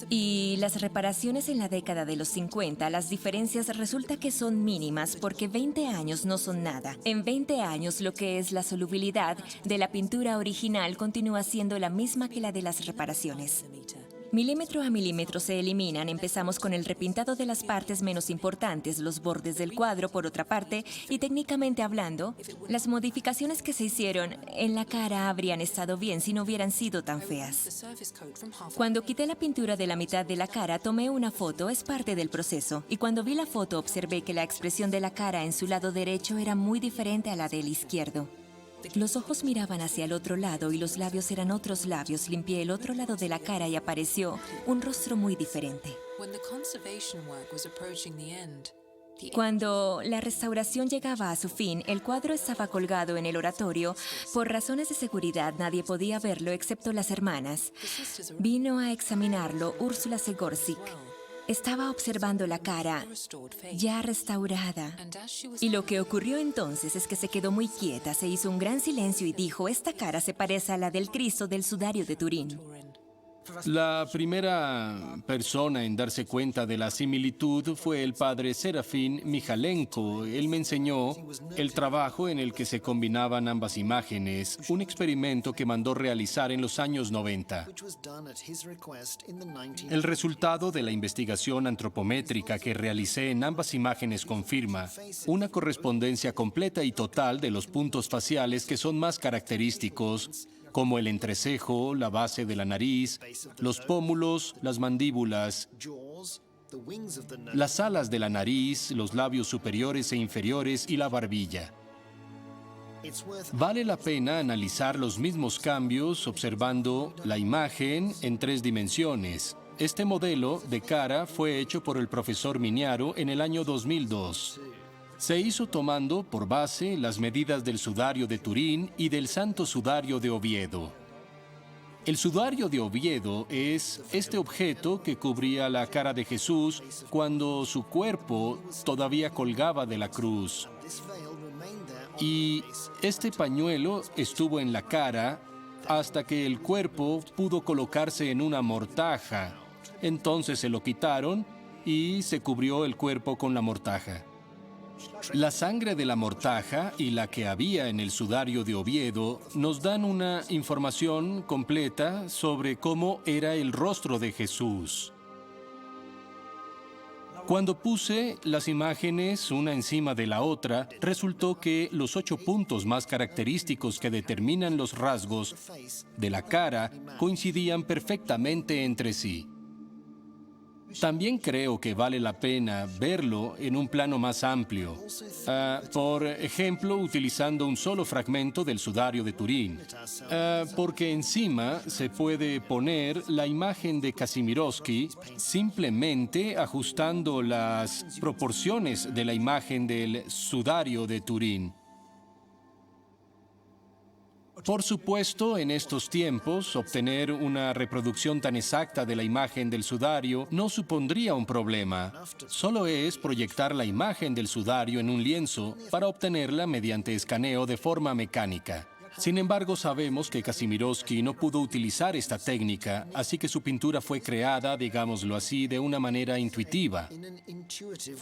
y las reparaciones en la década de los 50, las diferencias resulta que son mínimas porque 20 años no son nada. En 20 años lo que es la solubilidad de la pintura original continúa siendo la misma que la de las reparaciones. Milímetro a milímetro se eliminan. Empezamos con el repintado de las partes menos importantes, los bordes del cuadro por otra parte, y técnicamente hablando, las modificaciones que se hicieron en la cara habrían estado bien si no hubieran sido tan feas. Cuando quité la pintura de la mitad de la cara, tomé una foto, es parte del proceso, y cuando vi la foto observé que la expresión de la cara en su lado derecho era muy diferente a la del izquierdo. Los ojos miraban hacia el otro lado y los labios eran otros labios. Limpié el otro lado de la cara y apareció un rostro muy diferente. Cuando la restauración llegaba a su fin, el cuadro estaba colgado en el oratorio. Por razones de seguridad, nadie podía verlo excepto las hermanas. Vino a examinarlo Úrsula Segorczyk. Estaba observando la cara, ya restaurada. Y lo que ocurrió entonces es que se quedó muy quieta, se hizo un gran silencio y dijo, esta cara se parece a la del Cristo del sudario de Turín. La primera persona en darse cuenta de la similitud fue el padre Serafín Mijalenko. Él me enseñó el trabajo en el que se combinaban ambas imágenes, un experimento que mandó realizar en los años 90. El resultado de la investigación antropométrica que realicé en ambas imágenes confirma una correspondencia completa y total de los puntos faciales que son más característicos, como el entrecejo, la base de la nariz, los pómulos, las mandíbulas, las alas de la nariz, los labios superiores e inferiores y la barbilla. Vale la pena analizar los mismos cambios observando la imagen en 3 dimensiones. Este modelo de cara fue hecho por el profesor Miniaro en el año 2002. Se hizo tomando por base las medidas del sudario de Turín y del Santo Sudario de Oviedo. El sudario de Oviedo es este objeto que cubría la cara de Jesús cuando su cuerpo todavía colgaba de la cruz. Y este pañuelo estuvo en la cara hasta que el cuerpo pudo colocarse en una mortaja. Entonces se lo quitaron y se cubrió el cuerpo con la mortaja. La sangre de la mortaja y la que había en el sudario de Oviedo nos dan una información completa sobre cómo era el rostro de Jesús. Cuando puse las imágenes una encima de la otra, resultó que los 8 puntos más característicos que determinan los rasgos de la cara coincidían perfectamente entre sí. También creo que vale la pena verlo en un plano más amplio. Por ejemplo, utilizando un solo fragmento del sudario de Turín. Porque encima se puede poner la imagen de Kazimierowski simplemente ajustando las proporciones de la imagen del sudario de Turín. Por supuesto, en estos tiempos, obtener una reproducción tan exacta de la imagen del sudario no supondría un problema. Solo es proyectar la imagen del sudario en un lienzo para obtenerla mediante escaneo de forma mecánica. Sin embargo, sabemos que Kazimierowski no pudo utilizar esta técnica, así que su pintura fue creada, digámoslo así, de una manera intuitiva.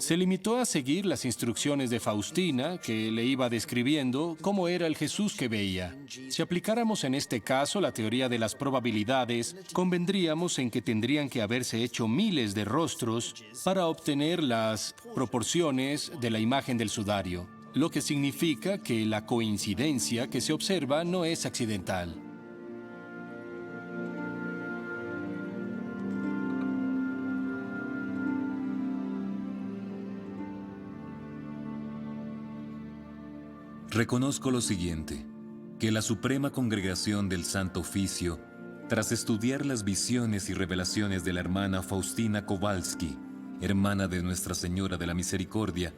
Se limitó a seguir las instrucciones de Faustina, que le iba describiendo cómo era el Jesús que veía. Si aplicáramos en este caso la teoría de las probabilidades, convendríamos en que tendrían que haberse hecho miles de rostros para obtener las proporciones de la imagen del sudario. Lo que significa que la coincidencia que se observa no es accidental. Reconozco lo siguiente, que la Suprema Congregación del Santo Oficio, tras estudiar las visiones y revelaciones de la hermana Faustina Kowalski, hermana de Nuestra Señora de la Misericordia,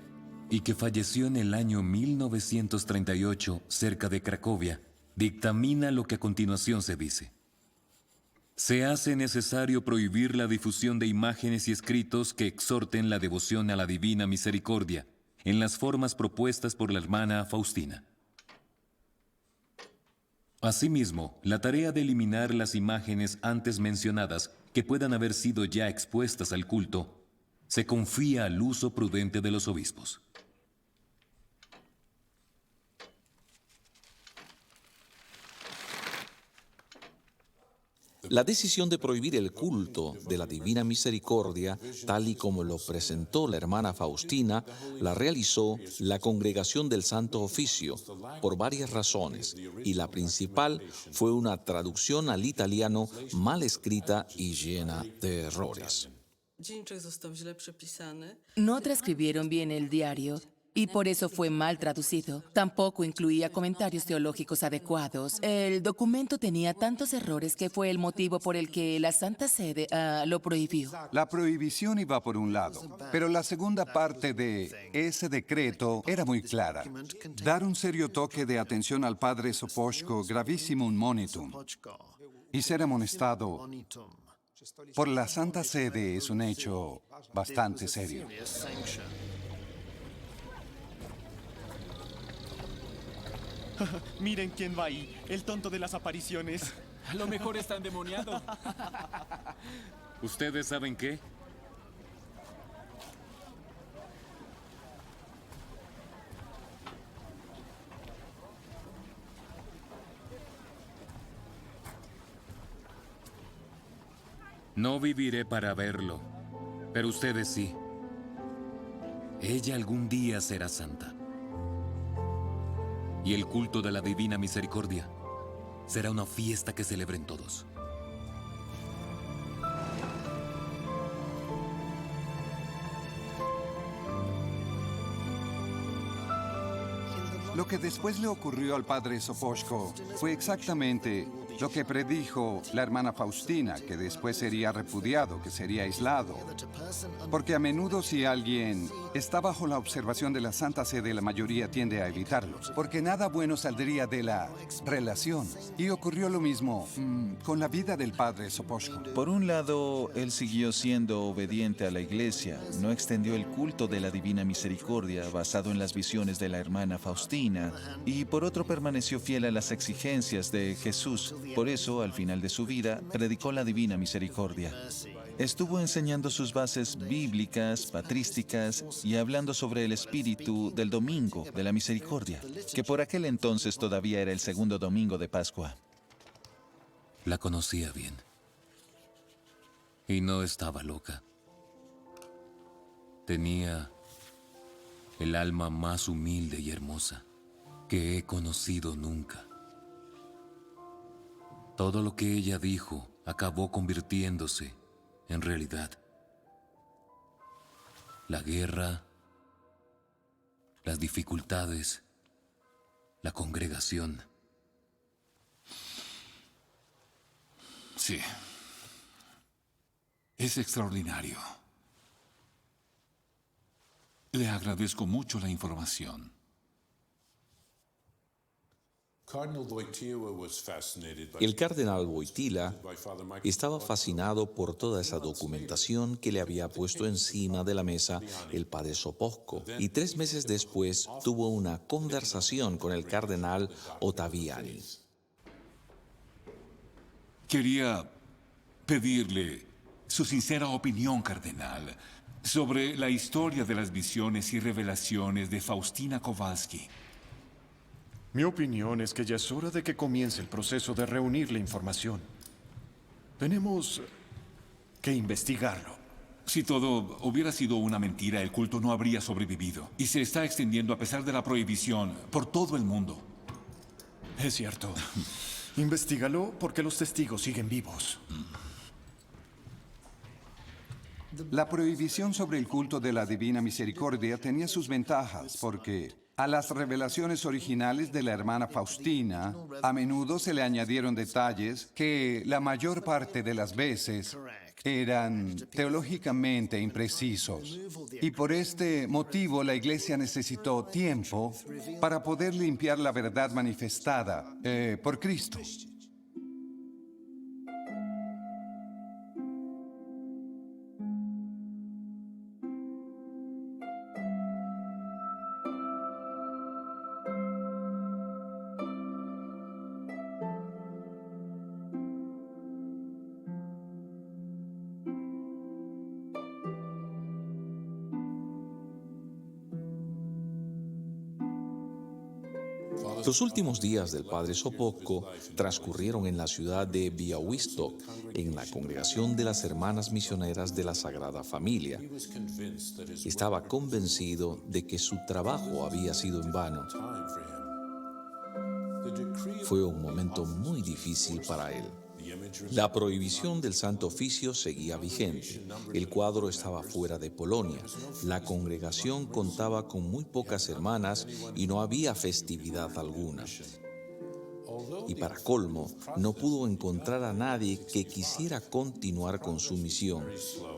y que falleció en el año 1938 cerca de Cracovia, dictamina lo que a continuación se dice. Se hace necesario prohibir la difusión de imágenes y escritos que exhorten la devoción a la Divina Misericordia, en las formas propuestas por la hermana Faustina. Asimismo, la tarea de eliminar las imágenes antes mencionadas que puedan haber sido ya expuestas al culto, se confía al uso prudente de los obispos. La decisión de prohibir el culto de la Divina Misericordia, tal y como lo presentó la hermana Faustina, la realizó la Congregación del Santo Oficio por varias razones, y la principal fue una traducción al italiano mal escrita y llena de errores. No transcribieron bien el diario y por eso fue mal traducido. Tampoco incluía comentarios teológicos adecuados. El documento tenía tantos errores que fue el motivo por el que la Santa Sede lo prohibió. La prohibición iba por un lado, pero la segunda parte de ese decreto era muy clara. Dar un serio toque de atención al padre Sopoćko gravissimum monitum y ser amonestado por la Santa Sede es un hecho bastante serio. Miren quién va ahí, el tonto de las apariciones. A lo mejor está endemoniado. ¿Ustedes saben qué? No viviré para verlo, pero ustedes sí. Ella algún día será santa. Y el culto de la Divina Misericordia será una fiesta que celebren todos. Lo que después le ocurrió al padre Sopoćko fue exactamente lo que predijo la hermana Faustina, que después sería repudiado, que sería aislado. Porque a menudo si alguien está bajo la observación de la Santa Sede, la mayoría tiende a evitarlo, porque nada bueno saldría de la relación. Y ocurrió lo mismo con la vida del padre Sopoćko. Por un lado, él siguió siendo obediente a la Iglesia, no extendió el culto de la Divina Misericordia basado en las visiones de la hermana Faustina, y por otro permaneció fiel a las exigencias de Jesús. Por eso, al final de su vida, predicó la Divina Misericordia. Estuvo enseñando sus bases bíblicas, patrísticas y hablando sobre el espíritu del Domingo de la Misericordia, que por aquel entonces todavía era el segundo domingo de Pascua. La conocía bien. Y no estaba loca. Tenía el alma más humilde y hermosa que he conocido nunca. Todo lo que ella dijo acabó convirtiéndose en realidad. la guerra, las dificultades, la congregación. Sí. Es extraordinario. Le agradezco mucho la información. El cardenal Wojtyla estaba fascinado por toda esa documentación que le había puesto encima de la mesa el padre Sopocko, y 3 meses después tuvo una conversación con el cardenal Ottaviani. Quería pedirle su sincera opinión, cardenal, sobre la historia de las visiones y revelaciones de Faustina Kowalski. Mi opinión es que ya es hora de que comience el proceso de reunir la información. Tenemos que investigarlo. Si todo hubiera sido una mentira, el culto no habría sobrevivido. Y se está extendiendo a pesar de la prohibición por todo el mundo. Es cierto. Investígalo porque los testigos siguen vivos. La prohibición sobre el culto de la Divina Misericordia tenía sus ventajas porque a las revelaciones originales de la hermana Faustina a menudo se le añadieron detalles que la mayor parte de las veces eran teológicamente imprecisos. Y por este motivo la Iglesia necesitó tiempo para poder limpiar la verdad manifestada por Cristo. Los últimos días del padre Sopocko transcurrieron en la ciudad de Białystok, en la congregación de las Hermanas Misioneras de la Sagrada Familia. Estaba convencido de que su trabajo había sido en vano. Fue un momento muy difícil para él. La prohibición del Santo Oficio seguía vigente. El cuadro estaba fuera de Polonia. La congregación contaba con muy pocas hermanas y no había festividad alguna. Y para colmo, no pudo encontrar a nadie que quisiera continuar con su misión.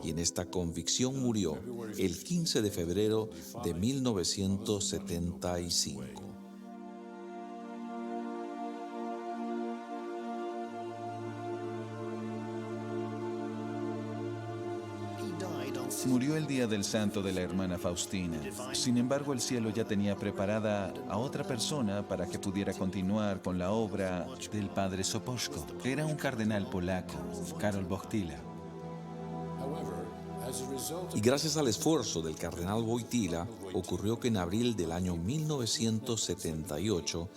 Y en esta convicción murió el 15 de febrero de 1975. Murió el día del santo de la hermana Faustina. Sin embargo, el cielo ya tenía preparada a otra persona para que pudiera continuar con la obra del padre Sopocko. Era un cardenal polaco, Karol Wojtyla. Y gracias al esfuerzo del cardenal Wojtyla, ocurrió que en abril del año 1978,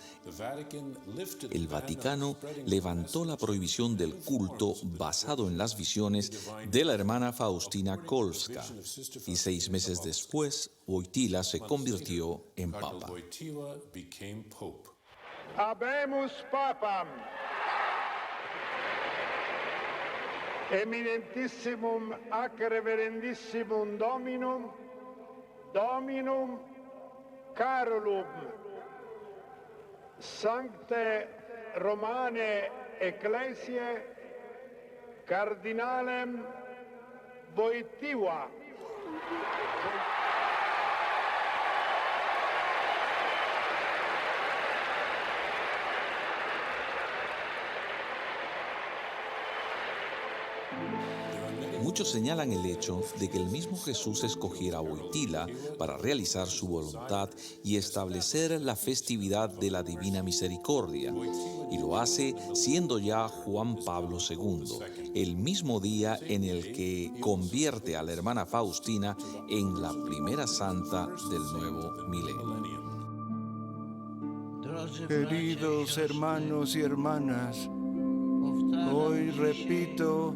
el Vaticano levantó la prohibición del culto basado en las visiones de la hermana Faustina Kowalska. Y 6 meses después, Wojtyla se convirtió en papa. Habemus papam. Eminentissimum ac reverendissimum Dominum Carolum Sancte Romane Ecclesiae Cardinalem Wojtyła. Muchos señalan el hecho de que el mismo Jesús escogiera a Wojtyla para realizar su voluntad y establecer la festividad de la Divina Misericordia. Y lo hace siendo ya Juan Pablo II, el mismo día en el que convierte a la hermana Faustina en la primera santa del nuevo milenio. Queridos hermanos y hermanas, hoy repito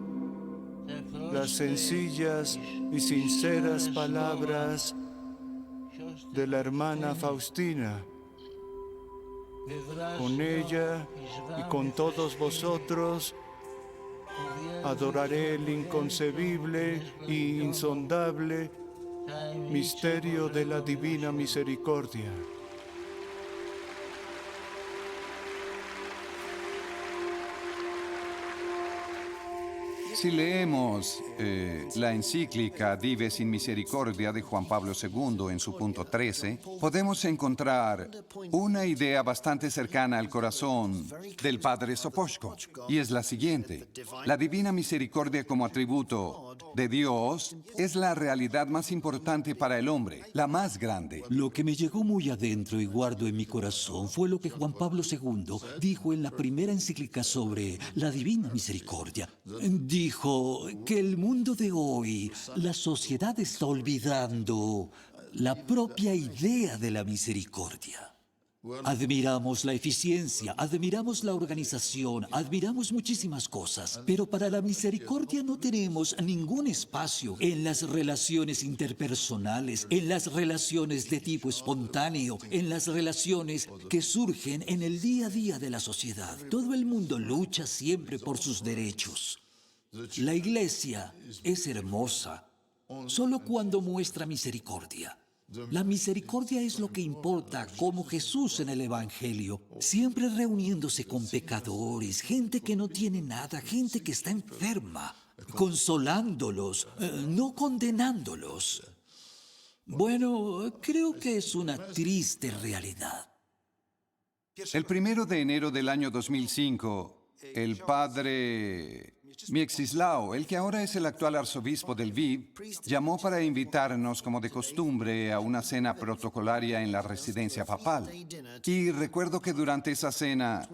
las sencillas y sinceras palabras de la hermana Faustina. Con ella y con todos vosotros adoraré el inconcebible e insondable Misterio de la Divina Misericordia. Si leemos la encíclica Dives in Misericordia de Juan Pablo II en su punto 13, podemos encontrar una idea bastante cercana al corazón del padre Sopoćko, y es la siguiente. La divina misericordia como atributo de Dios es la realidad más importante para el hombre, la más grande. Lo que me llegó muy adentro y guardo en mi corazón fue lo que Juan Pablo II dijo en la primera encíclica sobre la divina misericordia. Dijo que el mundo de hoy, la sociedad está olvidando la propia idea de la misericordia. Admiramos la eficiencia, admiramos la organización, admiramos muchísimas cosas, pero para la misericordia no tenemos ningún espacio en las relaciones interpersonales, en las relaciones de tipo espontáneo, en las relaciones que surgen en el día a día de la sociedad. Todo el mundo lucha siempre por sus derechos. La iglesia es hermosa solo cuando muestra misericordia. La misericordia es lo que importa, como Jesús en el Evangelio, siempre reuniéndose con pecadores, gente que no tiene nada, gente que está enferma, consolándolos, no condenándolos. Bueno, creo que es una triste realidad. El 1 de enero del año 2005, el padre Mieczysław, el que ahora es el actual arzobispo del Lviv, llamó para invitarnos, como de costumbre, a una cena protocolaria en la residencia papal. Y recuerdo que durante esa cena,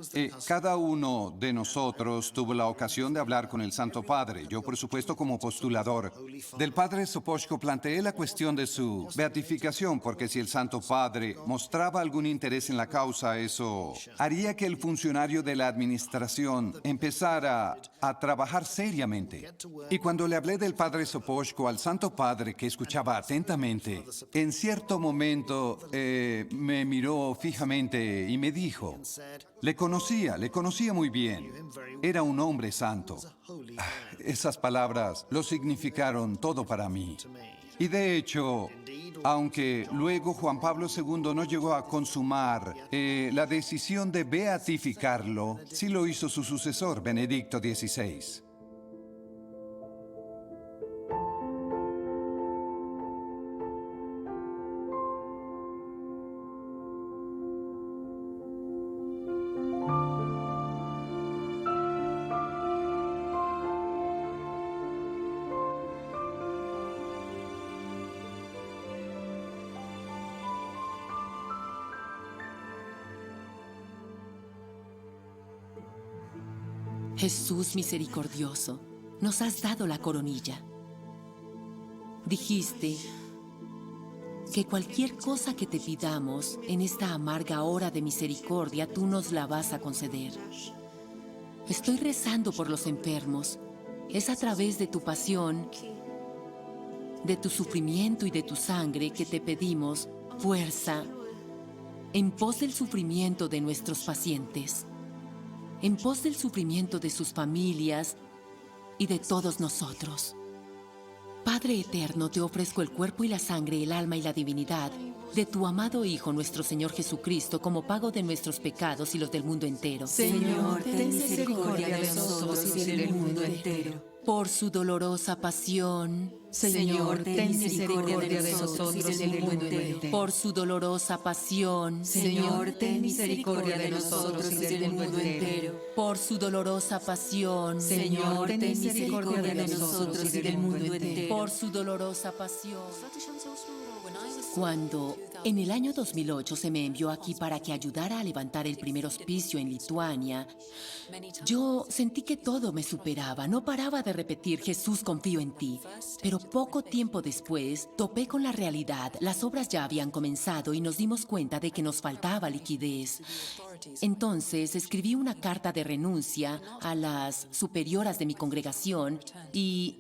cada uno de nosotros tuvo la ocasión de hablar con el Santo Padre. Yo, por supuesto, como postulador del padre Sopoćko, planteé la cuestión de su beatificación, porque si el Santo Padre mostraba algún interés en la causa, eso haría que el funcionario de la administración empezara a trabajar seriamente. Y cuando le hablé del padre Sopoćko al Santo Padre, que escuchaba atentamente, en cierto momento me miró fijamente y me dijo, le conocía muy bien, era un hombre santo. Esas palabras lo significaron todo para mí. Y de hecho, aunque luego Juan Pablo II no llegó a consumar la decisión de beatificarlo, sí lo hizo su sucesor, Benedicto XVI. Jesús misericordioso, nos has dado la coronilla. Dijiste que cualquier cosa que te pidamos en esta amarga hora de misericordia, tú nos la vas a conceder. Estoy rezando por los enfermos. Es a través de tu pasión, de tu sufrimiento y de tu sangre que te pedimos fuerza en pos del sufrimiento de nuestros pacientes, en pos del sufrimiento de sus familias y de todos nosotros. Padre eterno, te ofrezco el cuerpo y la sangre, el alma y la divinidad de tu amado Hijo, nuestro Señor Jesucristo, como pago de nuestros pecados y los del mundo entero. Señor, ten misericordia de nosotros y del mundo entero. Por su dolorosa pasión, Señor, ten misericordia de nosotros y del mundo entero. Por su dolorosa pasión, Señor, ten misericordia de nosotros y del mundo entero. Por su dolorosa pasión, Señor, ten misericordia de nosotros y del mundo entero. Por su dolorosa pasión. Cuando en el año 2008 se me envió aquí para que ayudara a levantar el primer hospicio en Lituania, yo sentí que todo me superaba. No paraba de repetir, Jesús, confío en ti. Pero poco tiempo después topé con la realidad. Las obras ya habían comenzado y nos dimos cuenta de que nos faltaba liquidez. Entonces escribí una carta de renuncia a las superioras de mi congregación y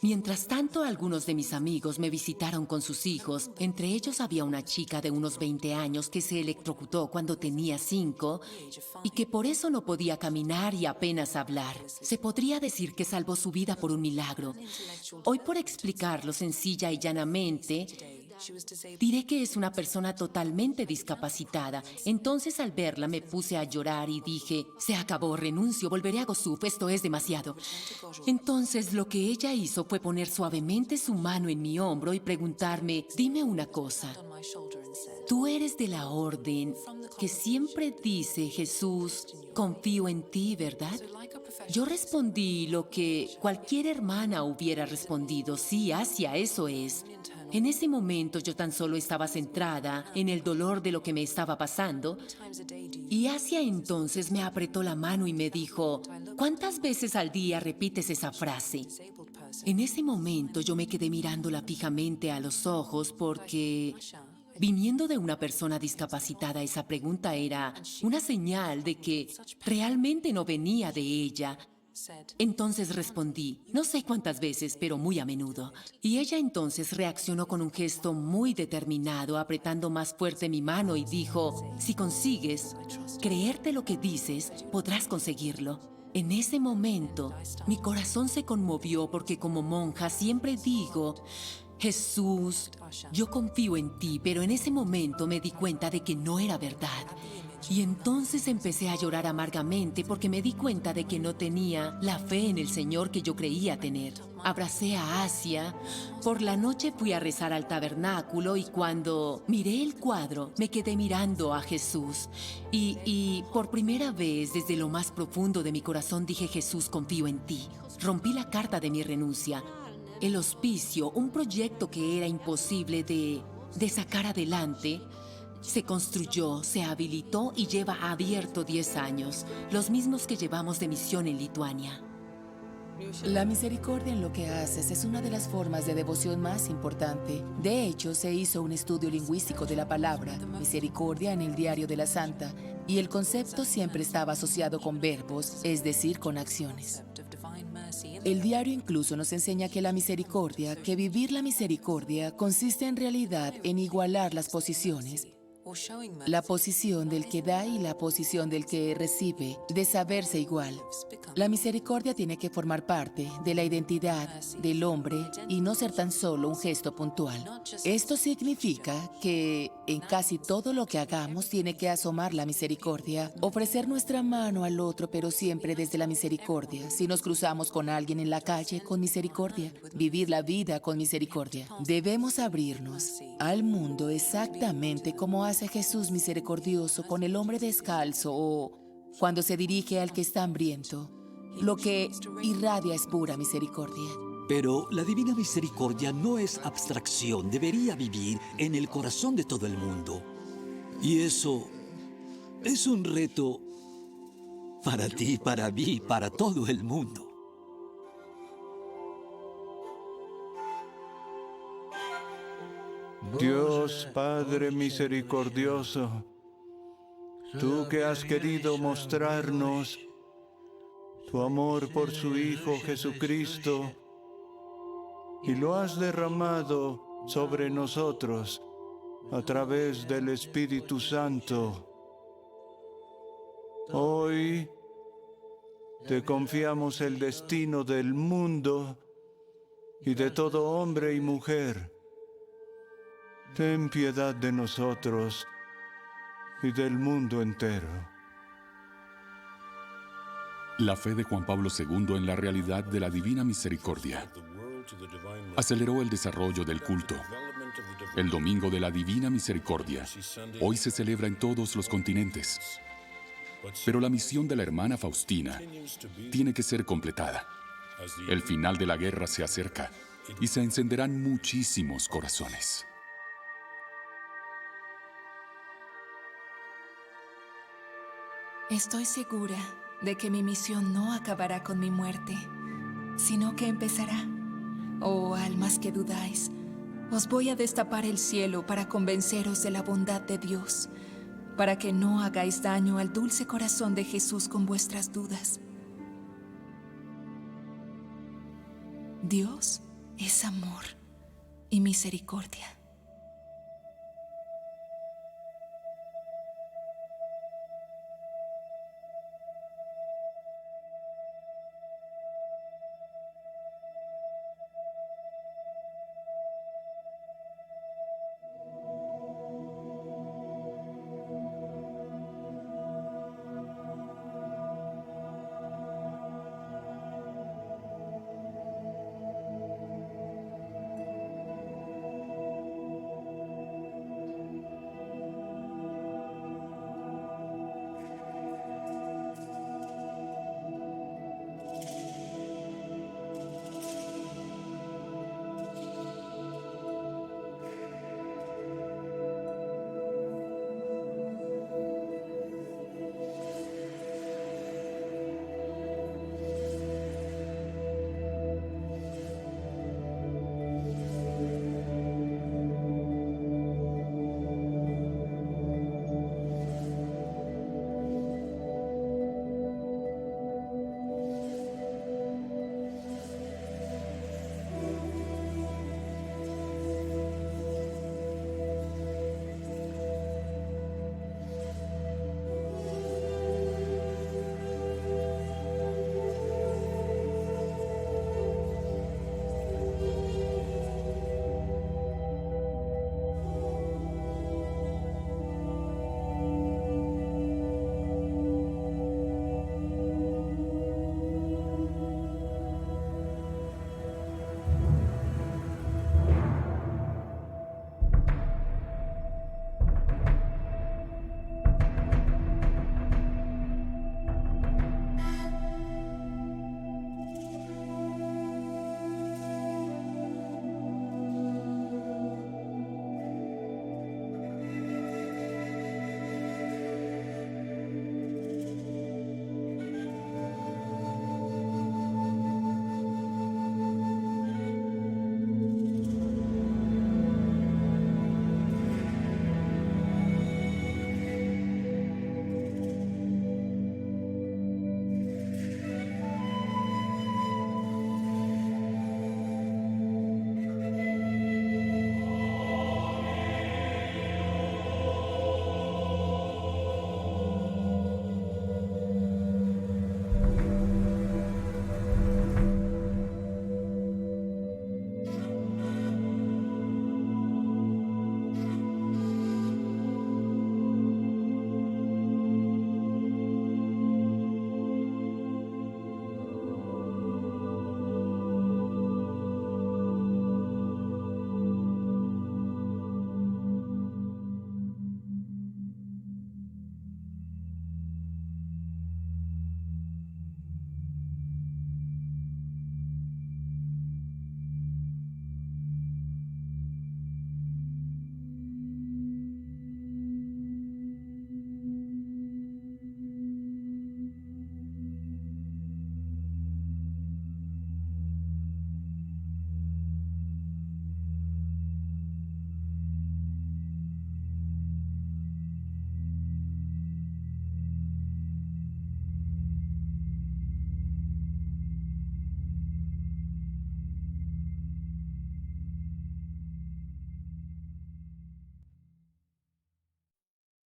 Mientras tanto, algunos de mis amigos me visitaron con sus hijos. Entre ellos había una chica de unos 20 años que se electrocutó cuando tenía 5 y que por eso no podía caminar y apenas hablar. Se podría decir que salvó su vida por un milagro. Hoy, por explicarlo sencilla y llanamente, diré que es una persona totalmente discapacitada. Entonces, al verla, me puse a llorar y dije, se acabó, renuncio, volveré a Gosuf, esto es demasiado. Entonces, lo que ella hizo fue poner suavemente su mano en mi hombro y preguntarme, dime una cosa, tú eres de la orden que siempre dice, Jesús, confío en ti, ¿verdad? Yo respondí lo que cualquier hermana hubiera respondido, sí, Asia, eso es. En ese momento yo tan solo estaba centrada en el dolor de lo que me estaba pasando y Asia entonces me apretó la mano y me dijo, ¿cuántas veces al día repites esa frase? En ese momento yo me quedé mirándola fijamente a los ojos porque, viniendo de una persona discapacitada, esa pregunta era una señal de que realmente no venía de ella. Entonces respondí, no sé cuántas veces, pero muy a menudo. Y ella entonces reaccionó con un gesto muy determinado, apretando más fuerte mi mano y dijo, si consigues creerte lo que dices, podrás conseguirlo. En ese momento, mi corazón se conmovió porque como monja siempre digo, Jesús, yo confío en ti, pero en ese momento me di cuenta de que no era verdad. Y entonces empecé a llorar amargamente porque me di cuenta de que no tenía la fe en el Señor que yo creía tener. Abracé a Asia. Por la noche fui a rezar al tabernáculo y cuando miré el cuadro me quedé mirando a Jesús. Y por primera vez desde lo más profundo de mi corazón dije, Jesús, confío en ti. Rompí la carta de mi renuncia. El hospicio, un proyecto que era imposible de sacar adelante, se construyó, se habilitó y lleva abierto 10 años, los mismos que llevamos de misión en Lituania. La misericordia en lo que haces es una de las formas de devoción más importante. De hecho, se hizo un estudio lingüístico de la palabra misericordia en el Diario de la Santa, y el concepto siempre estaba asociado con verbos, es decir, con acciones. El diario incluso nos enseña que la misericordia, que vivir la misericordia, consiste en realidad en igualar las posiciones. La posición del que da y la posición del que recibe, de saberse igual. La misericordia tiene que formar parte de la identidad del hombre y no ser tan solo un gesto puntual. Esto significa que en casi todo lo que hagamos tiene que asomar la misericordia, ofrecer nuestra mano al otro, pero siempre desde la misericordia. Si nos cruzamos con alguien en la calle, con misericordia. Vivir la vida con misericordia. Debemos abrirnos al mundo exactamente como hace Jesús misericordioso con el hombre descalzo o cuando se dirige al que está hambriento. Lo que irradia es pura misericordia. Pero la divina misericordia no es abstracción, debería vivir en el corazón de todo el mundo. Y eso es un reto para ti, para mí, para todo el mundo. Dios Padre misericordioso, tú que has querido mostrarnos tu amor por su Hijo Jesucristo y lo has derramado sobre nosotros a través del Espíritu Santo. Hoy te confiamos el destino del mundo y de todo hombre y mujer. Ten piedad de nosotros y del mundo entero. La fe de Juan Pablo II en la realidad de la Divina Misericordia aceleró el desarrollo del culto. El Domingo de la Divina Misericordia hoy se celebra en todos los continentes. Pero la misión de la hermana Faustina tiene que ser completada. El final de la guerra se acerca y se encenderán muchísimos corazones. Estoy segura de que mi misión no acabará con mi muerte, sino que empezará. Oh, almas que dudáis, os voy a destapar el cielo para convenceros de la bondad de Dios, para que no hagáis daño al dulce corazón de Jesús con vuestras dudas. Dios es amor y misericordia.